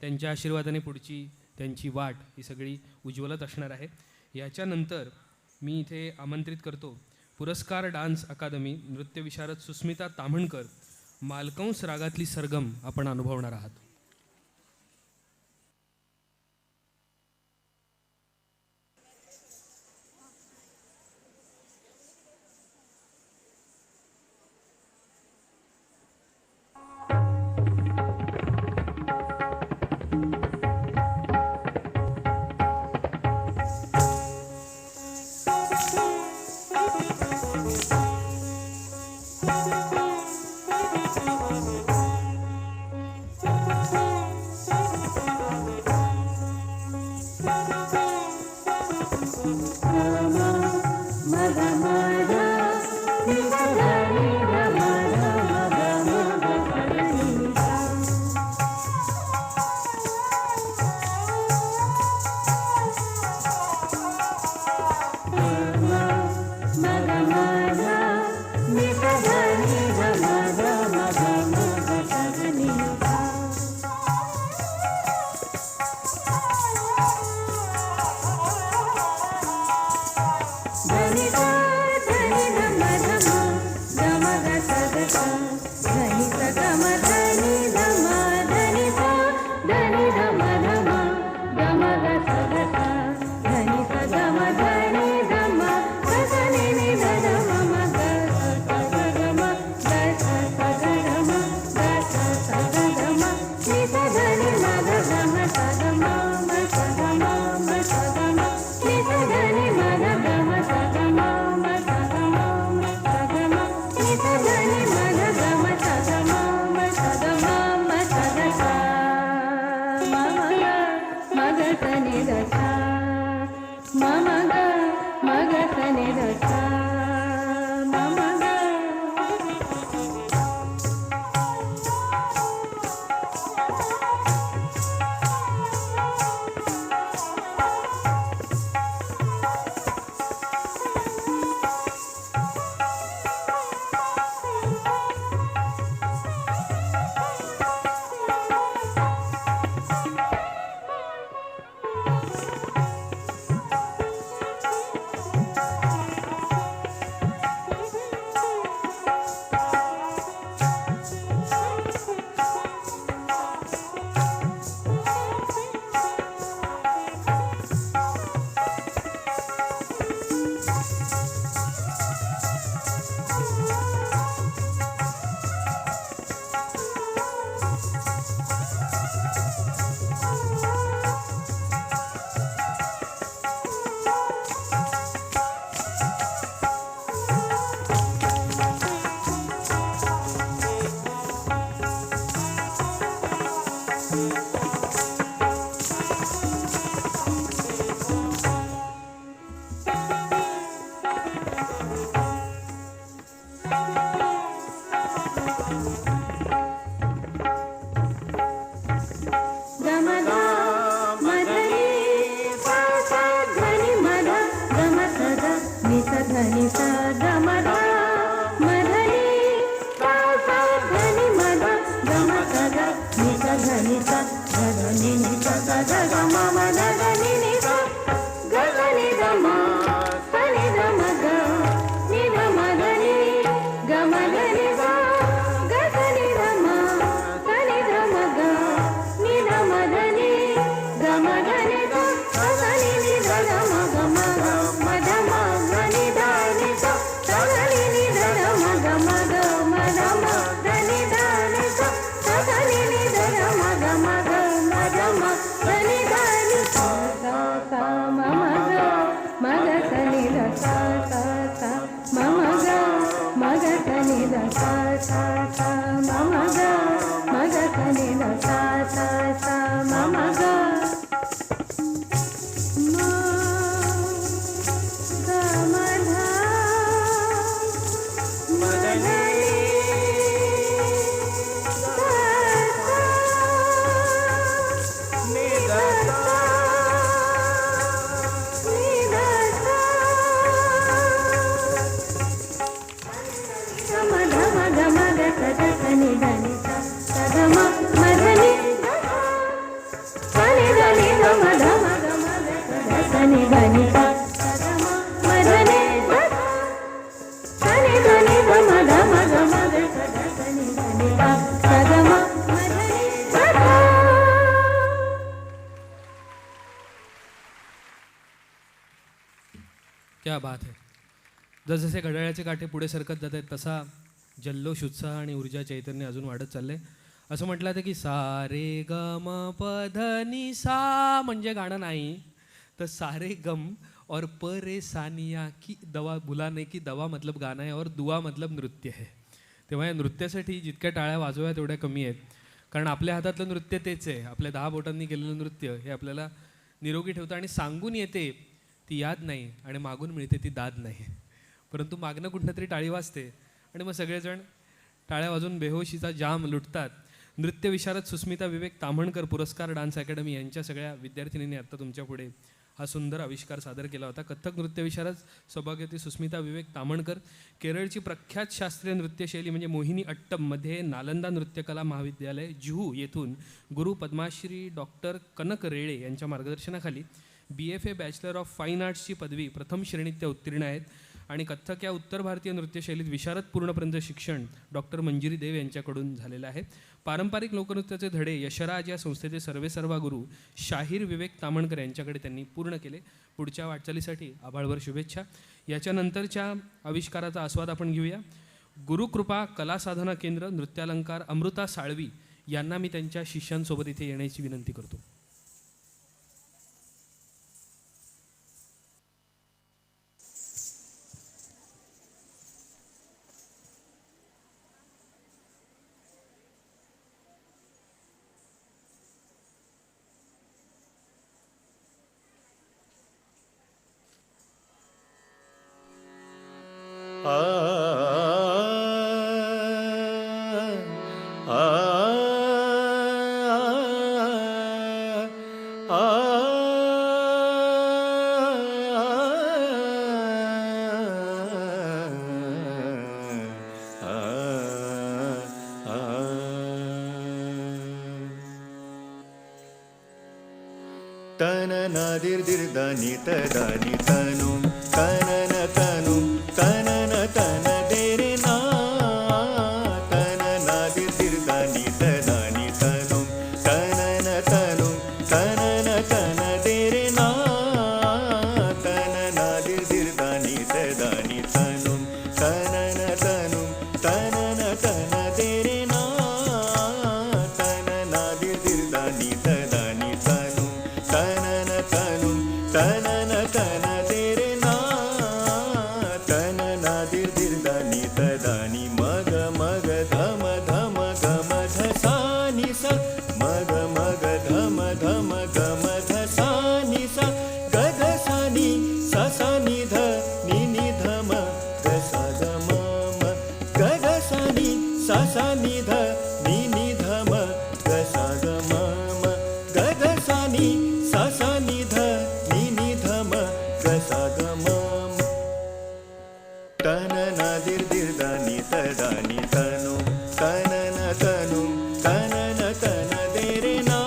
त्यांच्या आशीर्वादाने पुढची त्यांची वाट ही सगळी उज्ज्वलत असणार आहे. याच्यानंतर मी इथे आमंत्रित करतो पुरस्कार डान्स अकादमी नृत्यविशारद सुस्मिता ताम्हणकर. मालकंस रागातली सरगम आपण अनुभवणार आहात. नी नी सा सा ग ग म म ग ग नी नी सा ग ग नी ग म सा नी ग म ग नी ग म ग नी ग म ग नी सा ग ग नी ग म सा नी ग म ग नी ग म ग नी ग म ग नी सा सा सा नी नी ग ग म ग म ग म ध म ग नी ध नी सा सा सा नी नी ग ग म ग म ग म ध म ग नी ध नी सा सा सा नी नी ग ग म ग म ग म ध म ग नी ध नी सा सा सा म म ग म ग स नी ध सा सा सा म म ग म ग स नी ध सा सा सा म म ग म ग स नी ध सा सा सा म म ग म ग म ध म ग नी सा सा नी ध सा नी ध सा ग म ध म ग म ग स ग स नी ध नी सा सा ग म म ध नी सा नी ध नी ग म ध म ग म ग स ग स नी ध नी सा सा ग म म ध नी ध सा नी ध नी ग म ध म ग म ग स ग स नी ध नी सा सा ग म म ध नी ध सा क्या बात है. जसजसे घड्याळाचे काठे पुढे सरकत जात आहेत तसा जल्लोष उत्साह आणि ऊर्जा चैतन्य अजून वाढत चाललंय. असं म्हटलं जातं की सा रे ग म प ध नि सा म्हणजे गाणं नाही, तर सारे गम और प रे सा नि या की दवा भुला नाही की दवा मतलब गाणं आहे और दुआ मतलब नृत्य आहे. तेव्हा या नृत्यासाठी जितक्या टाळ्या वाजव्या तेवढ्या कमी आहेत. कारण आपल्या हातातलं नृत्य तेच आहे. आपल्या 10 बोटांनी केलेलं नृत्य हे आपल्याला निरोगी ठेवतं आणि सांगून येते ती याद नाही आणि मागून मिळते ती दाद नाही. परंतु मागणं कुठनं तरी टाळी वाजते आणि मग सगळेजण टाळ्या वाजून बेहोशीचा जाम लुटतात. नृत्य विशारद सुस्मिता विवेक ताम्हणकर पुरस्कार डान्स अकॅडमी यांच्या सगळ्या विद्यार्थिनींनी आत्ता तुमच्यापुढे हा सुंदर आविष्कार सादर केला होता. कथ्थक नृत्य विशारद सौभाग्यवती सुस्मिता विवेक ताम्हणकर, केरळची प्रख्यात शास्त्रीय नृत्यशैली म्हणजे मोहिनी अट्टममध्ये नालंदा नृत्यकला महाविद्यालय जुहू येथून गुरु पद्माश्री डॉक्टर कनक रेळे यांच्या मार्गदर्शनाखाली BFA बॅचलर ऑफ फाईन आर्ट्सची पदवी प्रथम श्रेणीत त्या उत्तीर्ण आहेत. आणि कथ्थक या उत्तर भारतीय नृत्यशैलीत विशारद पूर्णपर्यंत शिक्षण डॉक्टर मंजिरी देव यांच्याकडून झालेलं आहे. पारंपरिक लोकनृत्याचे धडे यशराज या संस्थेचे सर्वेसर्वा गुरु शाहीर विवेक ताम्हणकर यांच्याकडे त्यांनी पूर्ण केले. पुढच्या वाटचालीसाठी आभाळभर शुभेच्छा. याच्यानंतरच्या आविष्काराचा आस्वाद आपण घेऊया. गुरुकृपा कला साधना केंद्र नृत्यालंकार अमृता साळवी यांना मी त्यांच्या शिष्यांसोबत इथे येण्याची विनंती करतो. आ आ आ तन नादिर दिर दानी तदानी तनु तनन तनु तनन तन देरे ना तन नादिर दिर दानी तदानी तनु तनन तनु तनन तन देरे ना तन नादिर दिर दानी तदानी तनु तनन तनु तनन तन देरे ना तन नादिर दिर दानी तदानी तनु तनन तनु तनन तन देरे ना तन नादिर दिर दानी तदानी मग मग धम धम गम धसानी सा मग मग धम धम गम धसानी सा गधसानी ससानी ध नि नि धम गसा ग म म गधसानी ससानी ध नि नि धम गसा ग म म गधसानी ससानी ध नि नि धम गसा ग म म तन नादिर दिर दानी तदानी तनु तनन तनु तनन तन देरे ना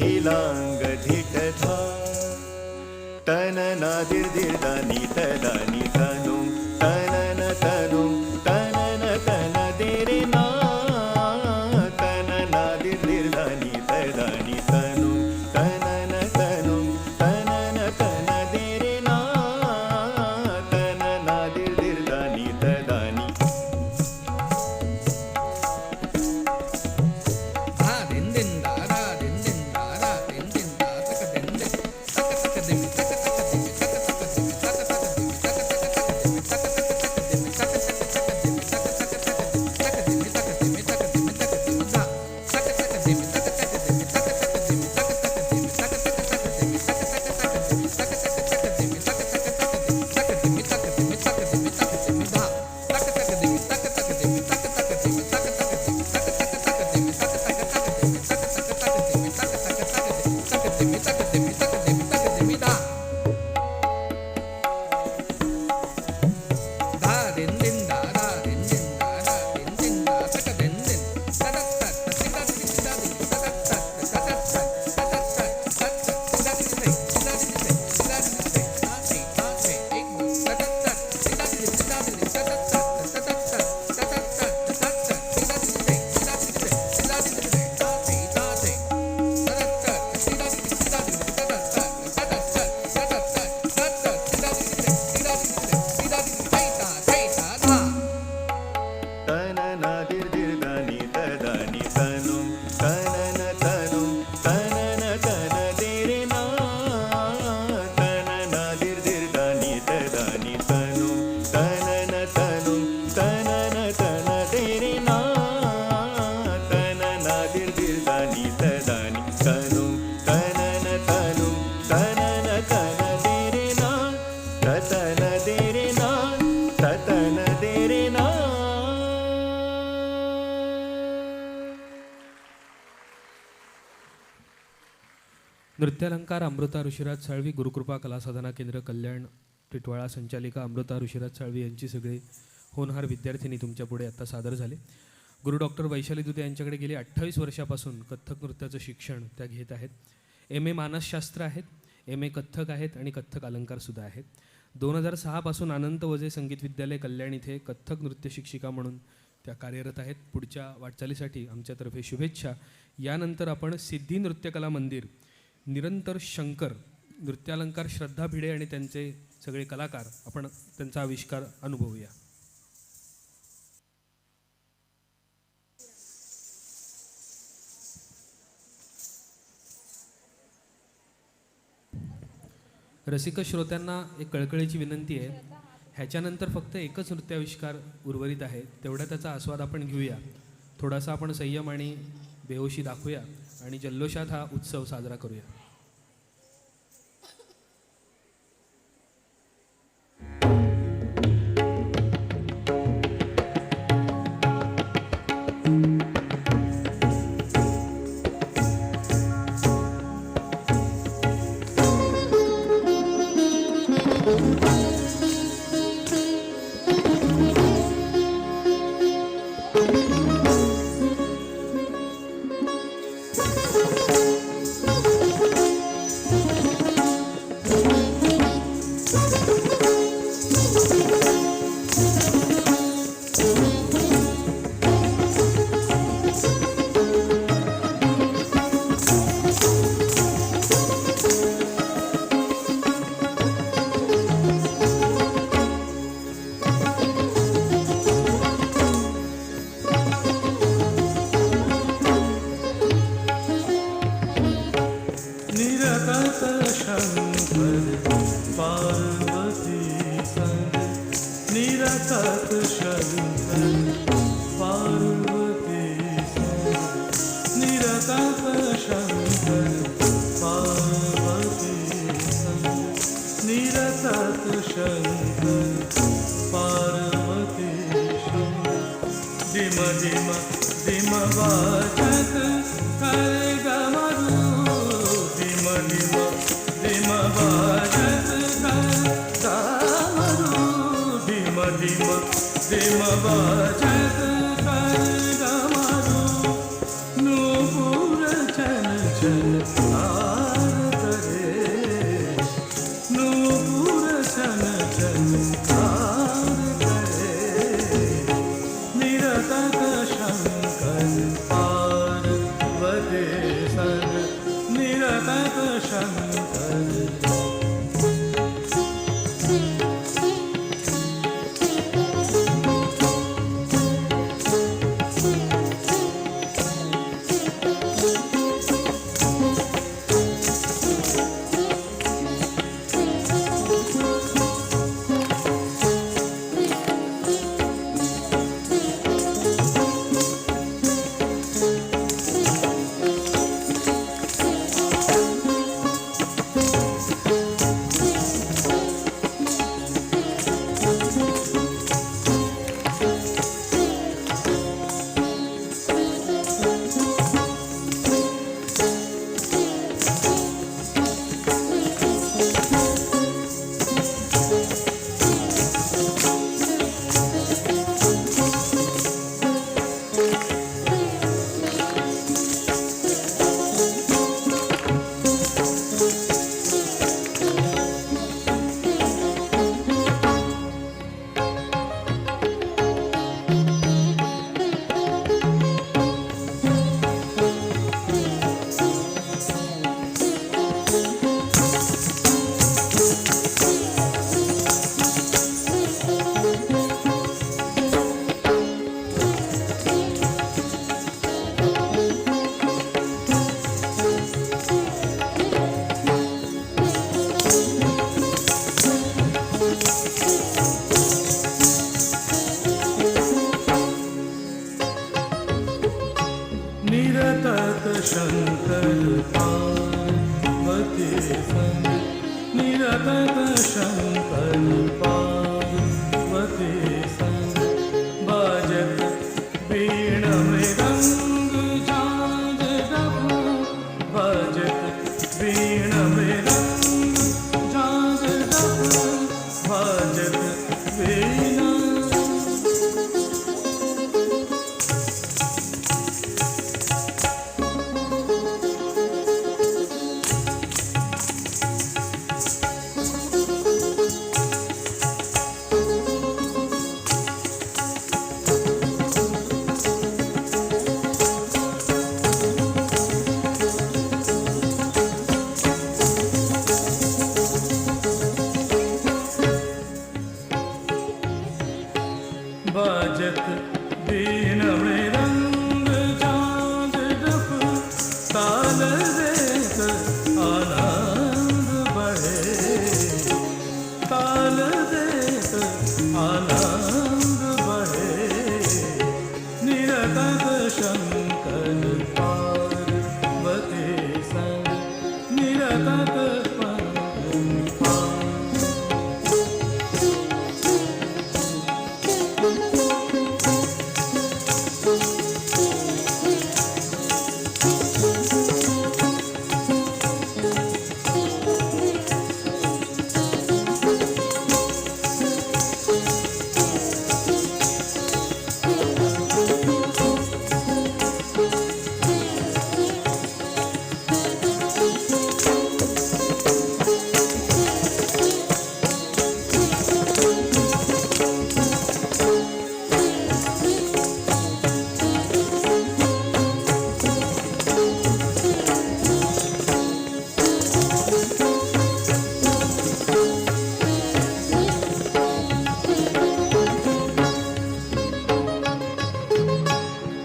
धिलांग धिटधा तन नादिर दिर्दानी तदानी तनु तनन तनु तनन तन दिरे ना तन नादिर दिर्दानी तदानी तनु तनन तनु तनन तन दिरे ना तन नादिर दिर्दानी तदानी नृत्यालंकार अमृता ऋषिराज साळवी गुरुकृपा कला साधना केंद्र कल्याण टिटवाळा संचालिका अमृता ऋषिराज साळवी यांची सगळे होनहार विद्यार्थिनी तुमच्या पुढे आता सादर झाले. गुरु डॉक्टर वैशाली दुधे यांच्याकडे गेली 28 वर्षापासून कथ्थक नृत्याचं शिक्षण त्या घेत आहेत. MA मानसशास्त्र आहेत, MA कथ्थक आहेत आणि कथ्थक अलंकारसुद्धा आहेत. 2006 पासून अनंत वजे संगीत विद्यालय कल्याण इथे कथ्थक नृत्य शिक्षिका म्हणून त्या कार्यरत आहेत. पुढच्या वाटचालीसाठी आमच्यातर्फे शुभेच्छा. यानंतर आपण सिद्धी नृत्यकला मंदिर निरंतर शंकर नृत्यालंकार श्रद्धा भिडे आणि त्यांचे सगळे कलाकार आपण त्यांचा आविष्कार अनुभवूया. रसिक श्रोत्यांना एक कळकळीची विनंती आहे, ह्याच्यानंतर फक्त एकच नृत्याविष्कार उर्वरित आहे, तेवढा त्याचा आस्वाद आपण घेऊया. थोडासा आपण संयम आणि बेहोशी दाखवूया आणि जल्लोषात हा उत्सव साजरा करूया. नूपुर चन चन निरतत शंकर पार्वती संग निरतत शंकर पार्वती संग बाजत वीण मृदंग झांझ डमरू बाजत वीण मृदंग झांझ डमरू बाजत वीणा बाजत बीन मृदंग झांझ डफ ताल देत आनंद बढ़े ताल देत आनंद बढ़े निरतत शंकर पार्वती संग निरतत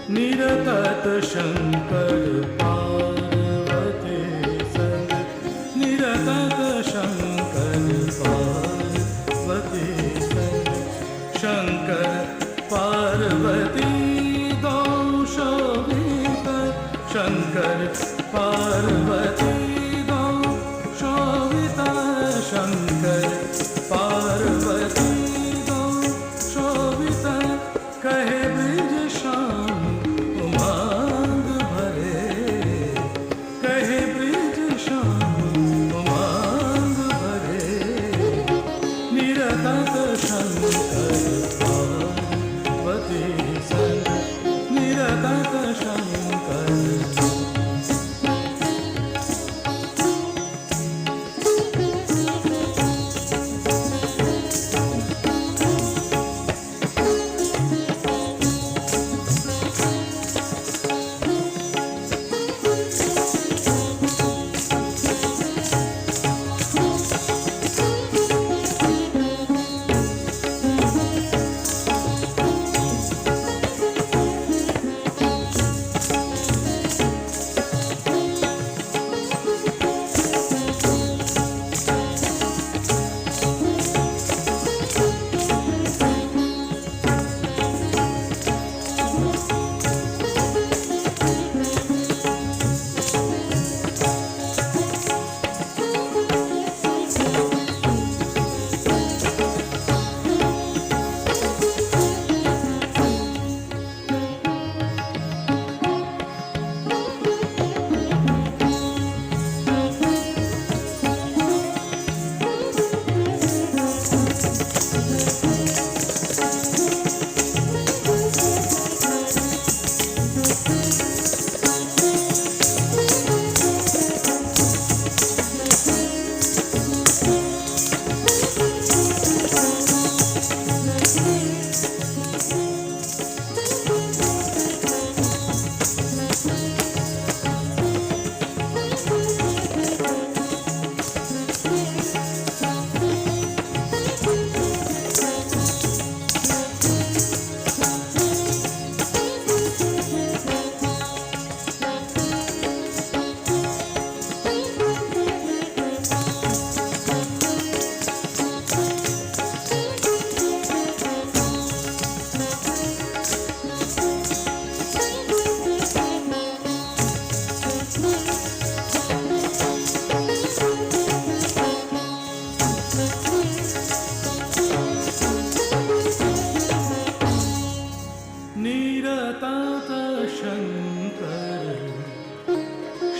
निरतत शंकर पार्वती संग निरतत शंकर पार्वती संग शंकर पार्वती दो शोभित शंकर पार्वती दो शोभित शंकर पार्वती दो शोभित कहे ब्रिज श्याम उमंग भरे कहे ब्रिज श्याम उमंग भरे निरतत शंकर पार्वती संग निरतत शंकर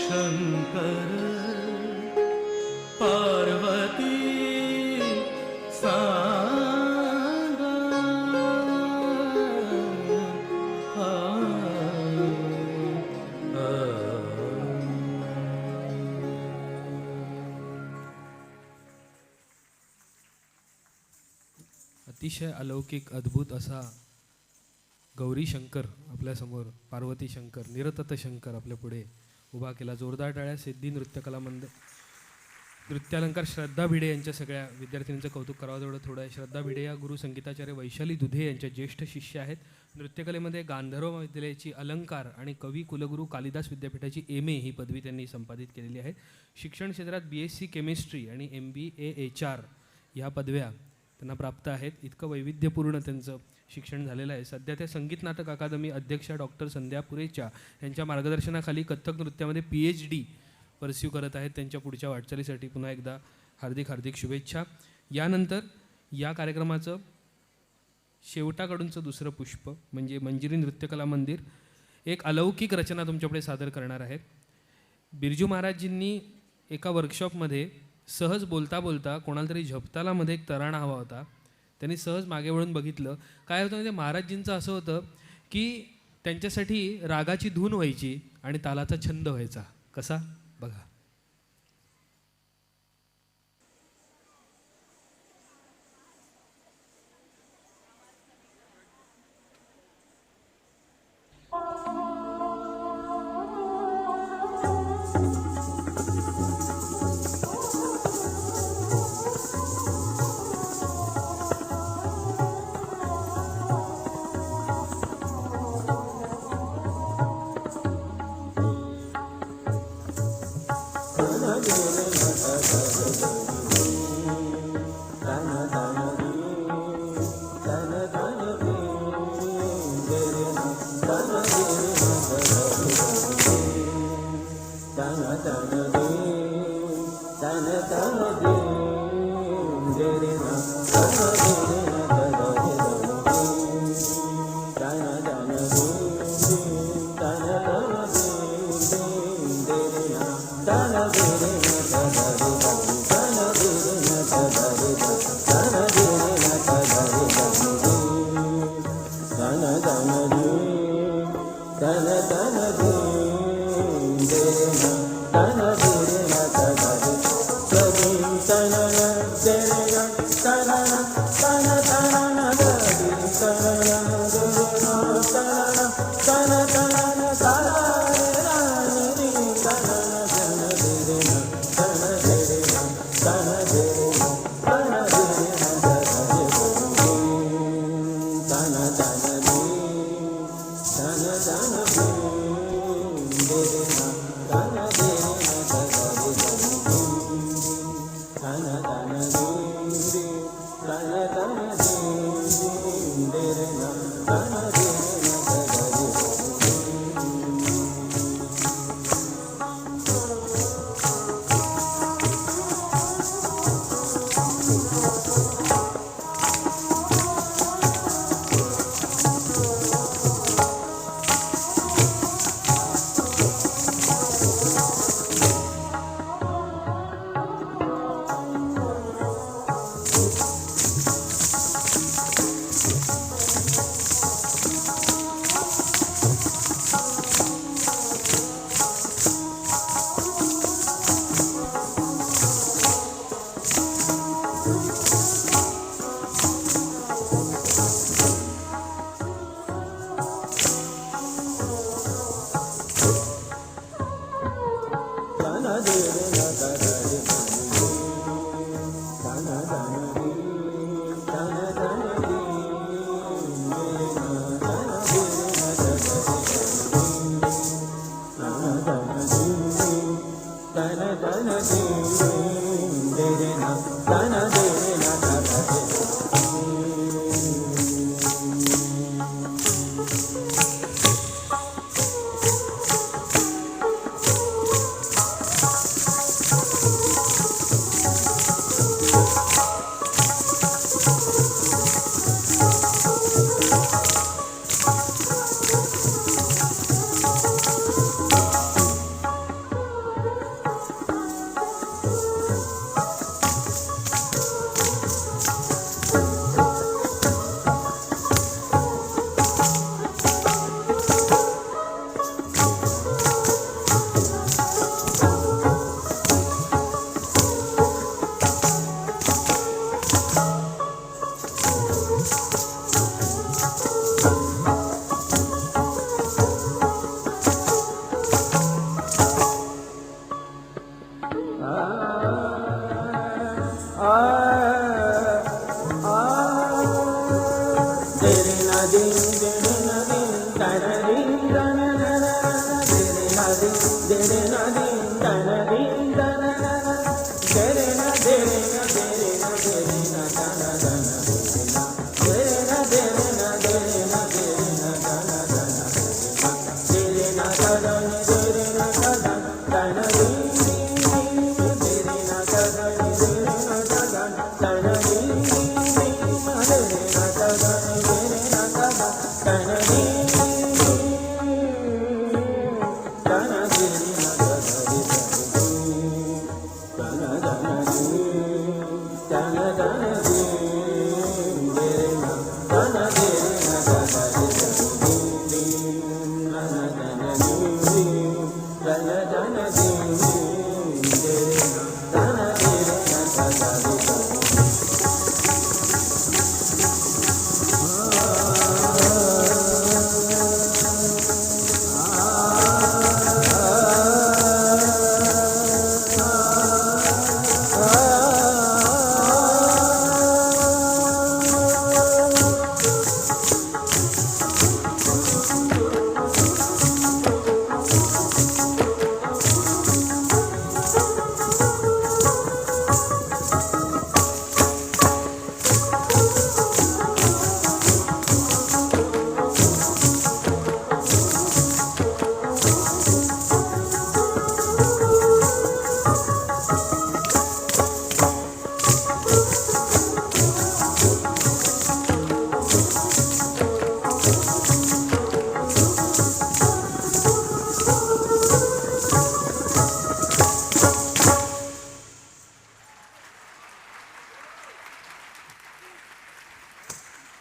शंकर पार्वती सांगा अतिशय अलौकिक अद्भुत असा गौरी शंकर आपल्यासमोर, पार्वती शंकर, निरतत शंकर आपल्या पुढे उभा केला. जोरदार टाळ्या. सिद्धी नृत्यकला नृत्यालंकार श्रद्धा भिडे यांच्या सगळ्या विद्यार्थिनींचं कौतुक करावं तेवढं थोडं आहे. श्रद्धा भिडे या गुरु संगीताचार्य वैशाली दुधे यांच्या ज्येष्ठ शिष्य आहेत. नृत्यकलेमध्ये गांधर्व महाविद्यालयाची अलंकार आणि कवी कुलगुरू कालिदास विद्यापीठाची MA ही पदवी त्यांनी संपादित केलेली आहे. शिक्षण क्षेत्रात BSc केमिस्ट्री आणि MBA HR ह्या पदव्या त्यांना प्राप्त आहेत. इतकं वैविध्यपूर्ण त्यांचं शिक्षण झालेलं आहे. सध्या त्या संगीत नाटक अकादमी अध्यक्षा डॉक्टर संध्या पुरेचा यांच्या मार्गदर्शनाखाली कथ्थक नृत्यामध्ये PhD परस्यू करत आहेत. त्यांच्या पुढच्या वाटचालीसाठी पुन्हा एकदा हार्दिक हार्दिक शुभेच्छा. यानंतर या कार्यक्रमाचं शेवटाकडूनचं दुसरं पुष्प म्हणजे मंजिरी नृत्यकला मंदिर एक अलौकिक रचना तुमच्यापुढे सादर करणार आहेत. बिरजू महाराजजींनी एका वर्कशॉपमध्ये सहज बोलता बोलता कोणाला तरी झपतालामध्ये एक तराणा हवा होता. त्यांनी सहज मागे वळून बघितलं. काय होतं म्हणजे महाराजजींचं असं होतं की त्यांच्यासाठी रागाची धून व्हायची आणि तालाचा छंद व्हायचा. कसा बघा.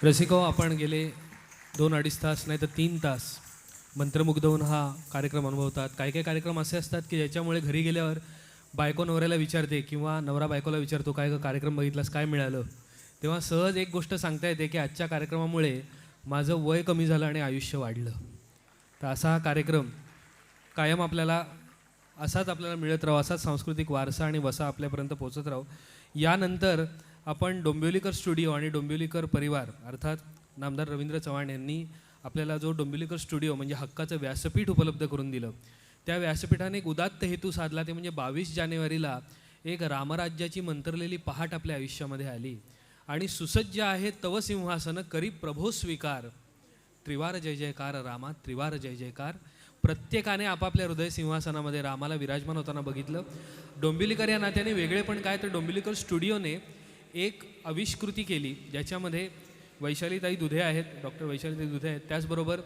रसिको, आपण गेले 2-2.5 तास नाही तर 3 तास मंत्रमुग्ध होऊन हा कार्यक्रम अनुभवतात. काही काही कार्यक्रम असे असतात की ज्याच्यामुळे घरी गेल्यावर बायको नवऱ्याला विचारते किंवा नवरा बायकोला विचारतो, काय गं कार्यक्रम बघितलास, काय मिळालं? तेव्हा सहज एक गोष्ट सांगता येते की आजच्या कार्यक्रमामुळे माझं वय कमी झालं आणि आयुष्य वाढलं. तर असा हा कार्यक्रम कायम आपल्याला असाच आपल्याला मिळत राहावा, असाच सांस्कृतिक वारसा आणि वसा आपल्यापर्यंत पोहोचत राहू. यानंतर आपण डोंबिवलीकर स्टुडिओ आणि डोंबिवलीकर परिवार अर्थात नामदार रवींद्र चव्हाण यांनी आपल्याला जो डोंबिवलीकर स्टुडिओ म्हणजे हक्काचं व्यासपीठ उपलब्ध करून दिलं, त्या व्यासपीठाने एक उदात्त हेतू साधला. ते म्हणजे 22 जानेवारीला एक रामराज्याची मंत्रलेली पहाट आपल्या आयुष्यामध्ये आली आणि सुसज्ज आहे तव सिंहासन करी प्रभो स्वीकार. त्रिवार जय जयकार रामा, त्रिवार जय जयकार. प्रत्येकाने आपापल्या हृदय सिंहासनामध्ये रामाला विराजमान होताना बघितलं. डोंबिवलीकर या नात्याने वेगळे पण काय, तर डोंबिवलीकर स्टुडिओने एक आविष्कृती केली ज्याच्यामध्ये वैशालीताई दुधे आहेत, डॉक्टर वैशालीताई दुधे आहेत, त्याचबरोबर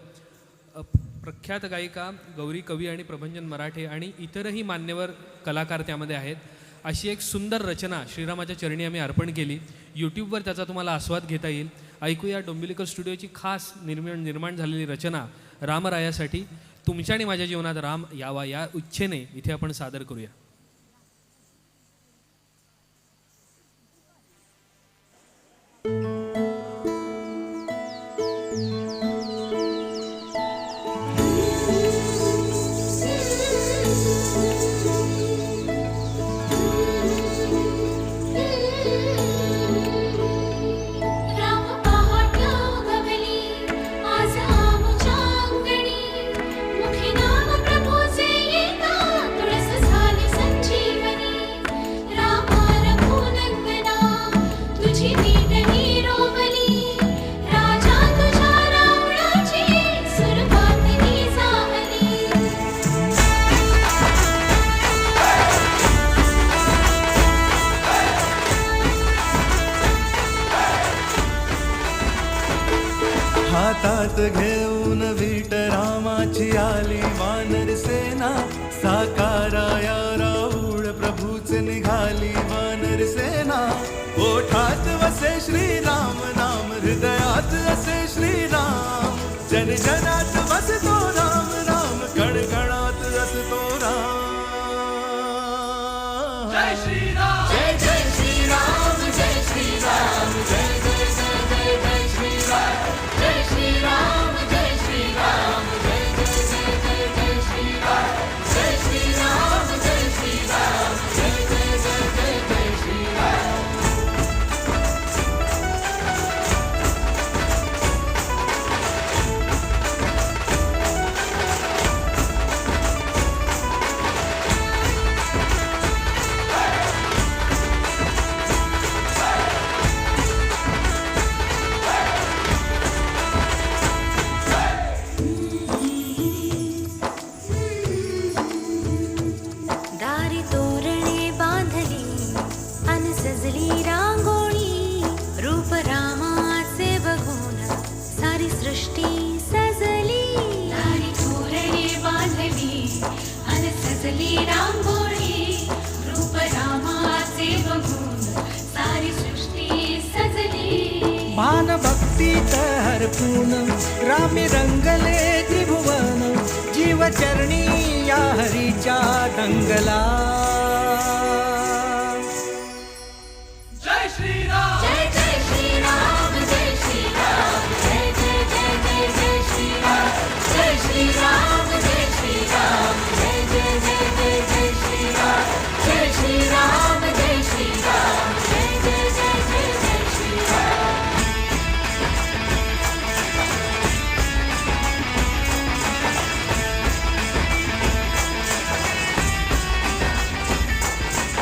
प्रख्यात गायिका गौरी कवी आणि प्रभंजन मराठे आणि इतरही मान्यवर कलाकार त्यामध्ये आहेत. अशी एक सुंदर रचना श्रीरामाच्या चरणी आम्ही अर्पण केली. यूट्यूबवर त्याचा तुम्हाला आस्वाद घेता येईल. ऐकूया डोंबिवलीकर स्टुडिओची खास निर्माण झालेली रचना रामरायासाठी. तुमच्या आणि माझ्या जीवनात राम यावा या इच्छेने इथे आपण सादर करूया. हातात घेऊन वीट रामाची आली वानर सेना. साकाराया राऊळ प्रभूच निघाली वानर सेना. ओठात वसे श्रीराम नाम, हृदयात असे श्रीराम. जन जनात वसतो राम राम, कणकणात असतो राम. जय श्रीराम, जय जय श्रीराम, जय श्रीराम, जय जय जय जय जय श्रीराम. जय श्रीराम, जय श्रीराम, जय जय जय जय जय श्रीराम. जय श्रीराम, जय श्रीराम, जय जय जय जय जय श्रीराम. केली रांगोळी रूप रामाचे बघून सारी सृष्टी सजली भान भक्तीत हरपून रामी रंगले त्रिभुवन जीव चरणी या हरीच्या दंगला. जय जय श्रीराम जय श्रीराम जय जय जय जय जय श्रीराम जय श्रीराम जय श्रीराम जय जय जय जय जय श्रीराम जय श्रीराम जय श्रीराम जय जय जय जय जय श्रीराम.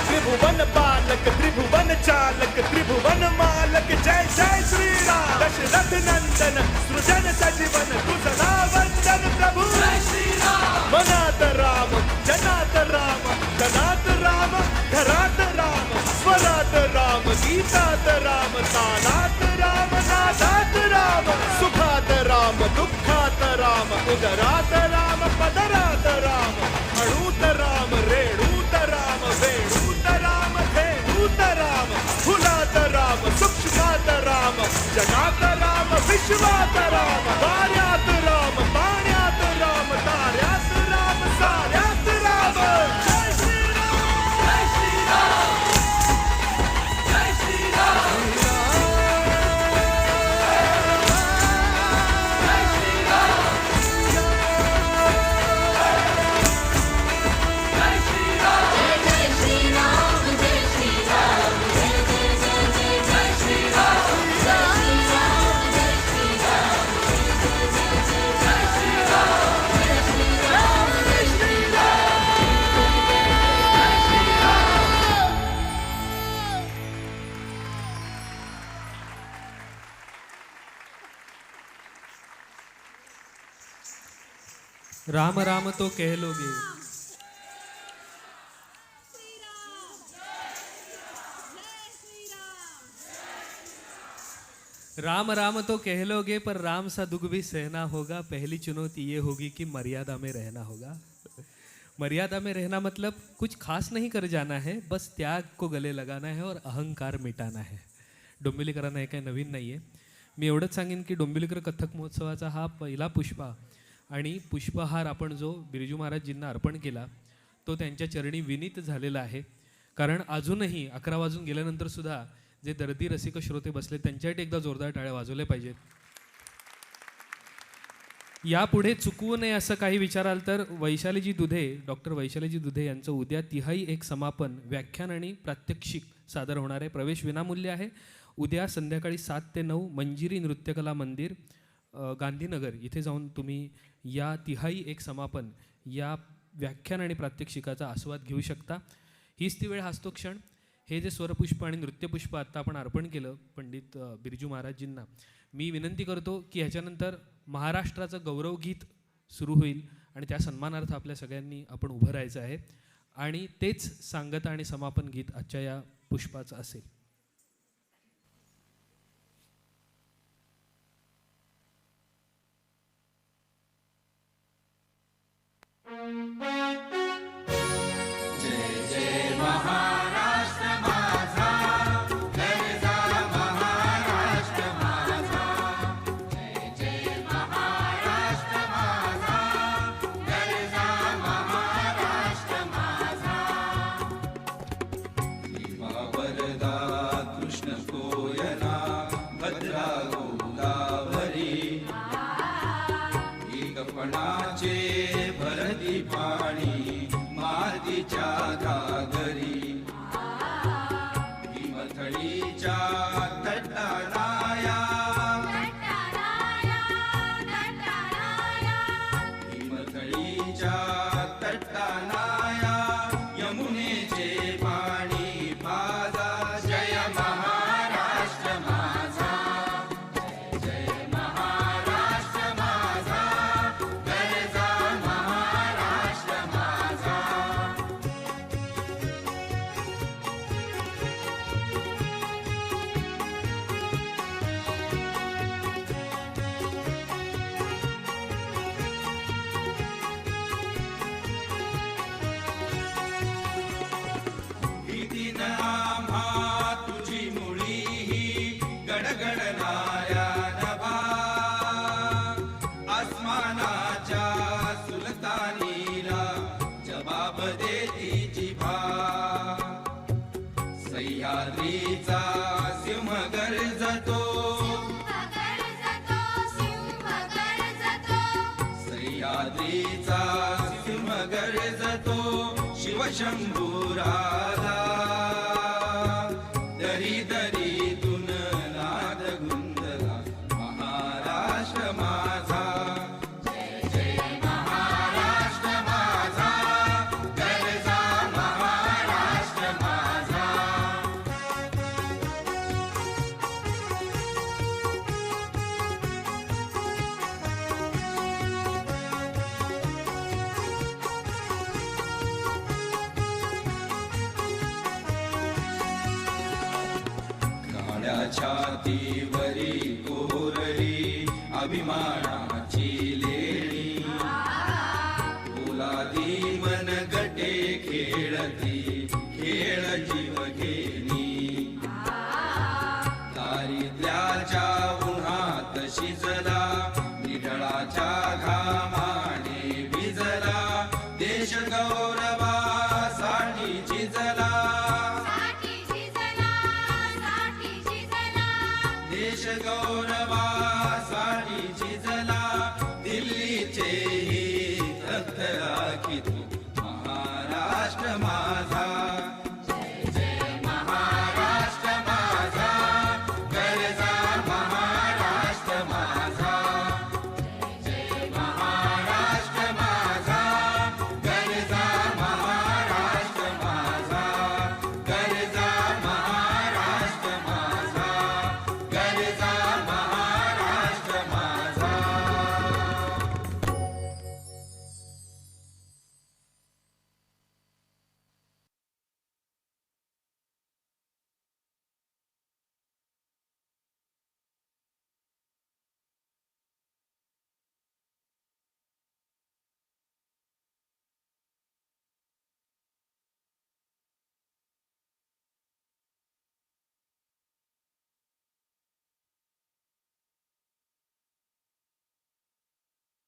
त्रिभुवन पालक त्रिभुवन चालक त्रिभुवन मालक जय जय श्रीराम. दशरथ नंदन सृजन सजीवन तुझा वंदन प्रभू. जय श्रीराम. मनात राम जनात राम धनात राम घरात राम स्वरात राम गीतात राम तालात राम नादात राम सुखात राम दुःखात राम उदरात राम पदरात राम अणूत राम रेणूत राम वेणूत राम धेनूत राम फुलात राम सूक्ष्मात राम जगात राम विश्वात राम वाऱ्यात राम पाण्यात राम ताऱ्यात राम साऱ्यात राम. जय श्रीराम जय श्रीराम जय श्रीराम जय श्रीराम जय श्रीराम जय जय श्रीराम जय श्रीराम जय जय जय जय जय श्रीराम जय श्रीराम जय श्रीराम जय जय जय जय जय श्रीराम जय श्रीराम जय श्रीराम जय राम राम तो कह लोगे. राम राम तो कह लोगे पर राम सा दुख भी सहना होगा. पहली चुनौती ये होगी कि मर्यादा में रहना होगा. मर्यादा में रहना मतलब कुछ खास नहीं कर जाना है, बस त्याग को गले लगाना है और अहंकार मिटाना है. डोंबिवलीकरांना हे काही नवीन नाही आहे. मी एवढंच सांगेन की डोंबिवलीकर कथक महोत्सवाचा हा पहिला पुष्पा आणि पुष्पहार आपण जो बिरजू महाराजजींना अर्पण केला तो त्यांच्या चरणी विनीत झालेला आहे. कारण अजूनही 11 वाजून गेल्यानंतर सुद्धा जे दर्दी रसिक श्रोते बसले त्यांच्यासाठी एकदा जोरदार टाळ्या वाजवल्या पाहिजेत. यापुढे चुकवू नये असं काही विचाराल तर वैशालीजी दुधे डॉक्टर वैशालीजी दुधे यांचं उद्या तिहाई एक समापन व्याख्यान आणि प्रात्यक्षिक सादर होणार आहे. प्रवेश विनामूल्य आहे. उद्या संध्याकाळी 7 ते 9 मंजिरी नृत्यकला मंदिर गांधीनगर इथे जाऊन तुम्ही या तिहाई एक समापन या व्याख्यान आणि प्रात्यक्षिकाचा आस्वाद घेऊ शकता. हीच ती वेळ हाच तो क्षण. हे जे स्वरपुष्प आणि नृत्यपुष्प आत्ता आपण अर्पण केलं पंडित बिरजू महाराजजींना, मी विनंती करतो की ह्याच्यानंतर महाराष्ट्राचं गौरवगीत सुरू होईल आणि त्या सन्मानार्थ आपल्या सगळ्यांनी आपण उभं राहायचं आहे आणि तेच सांगता आणि समापन गीत आजच्या या पुष्पाचं असेल. गरजतो शिवशंभू राधा दरी दरीतून नाद गुंजला महाराष्ट्र माझा जय जय महाराष्ट्र माझा गरजा महाराष्ट्र माझा काळ्या छातीवरी कोरली अभिमानाची लेणी पोलादी मन गटे खेळती खेळ जीव घेणी दारिद्र्याच्या उन्हात शिजला निढळाच्या घामाने भिजला देश गौरवासाठी झिजला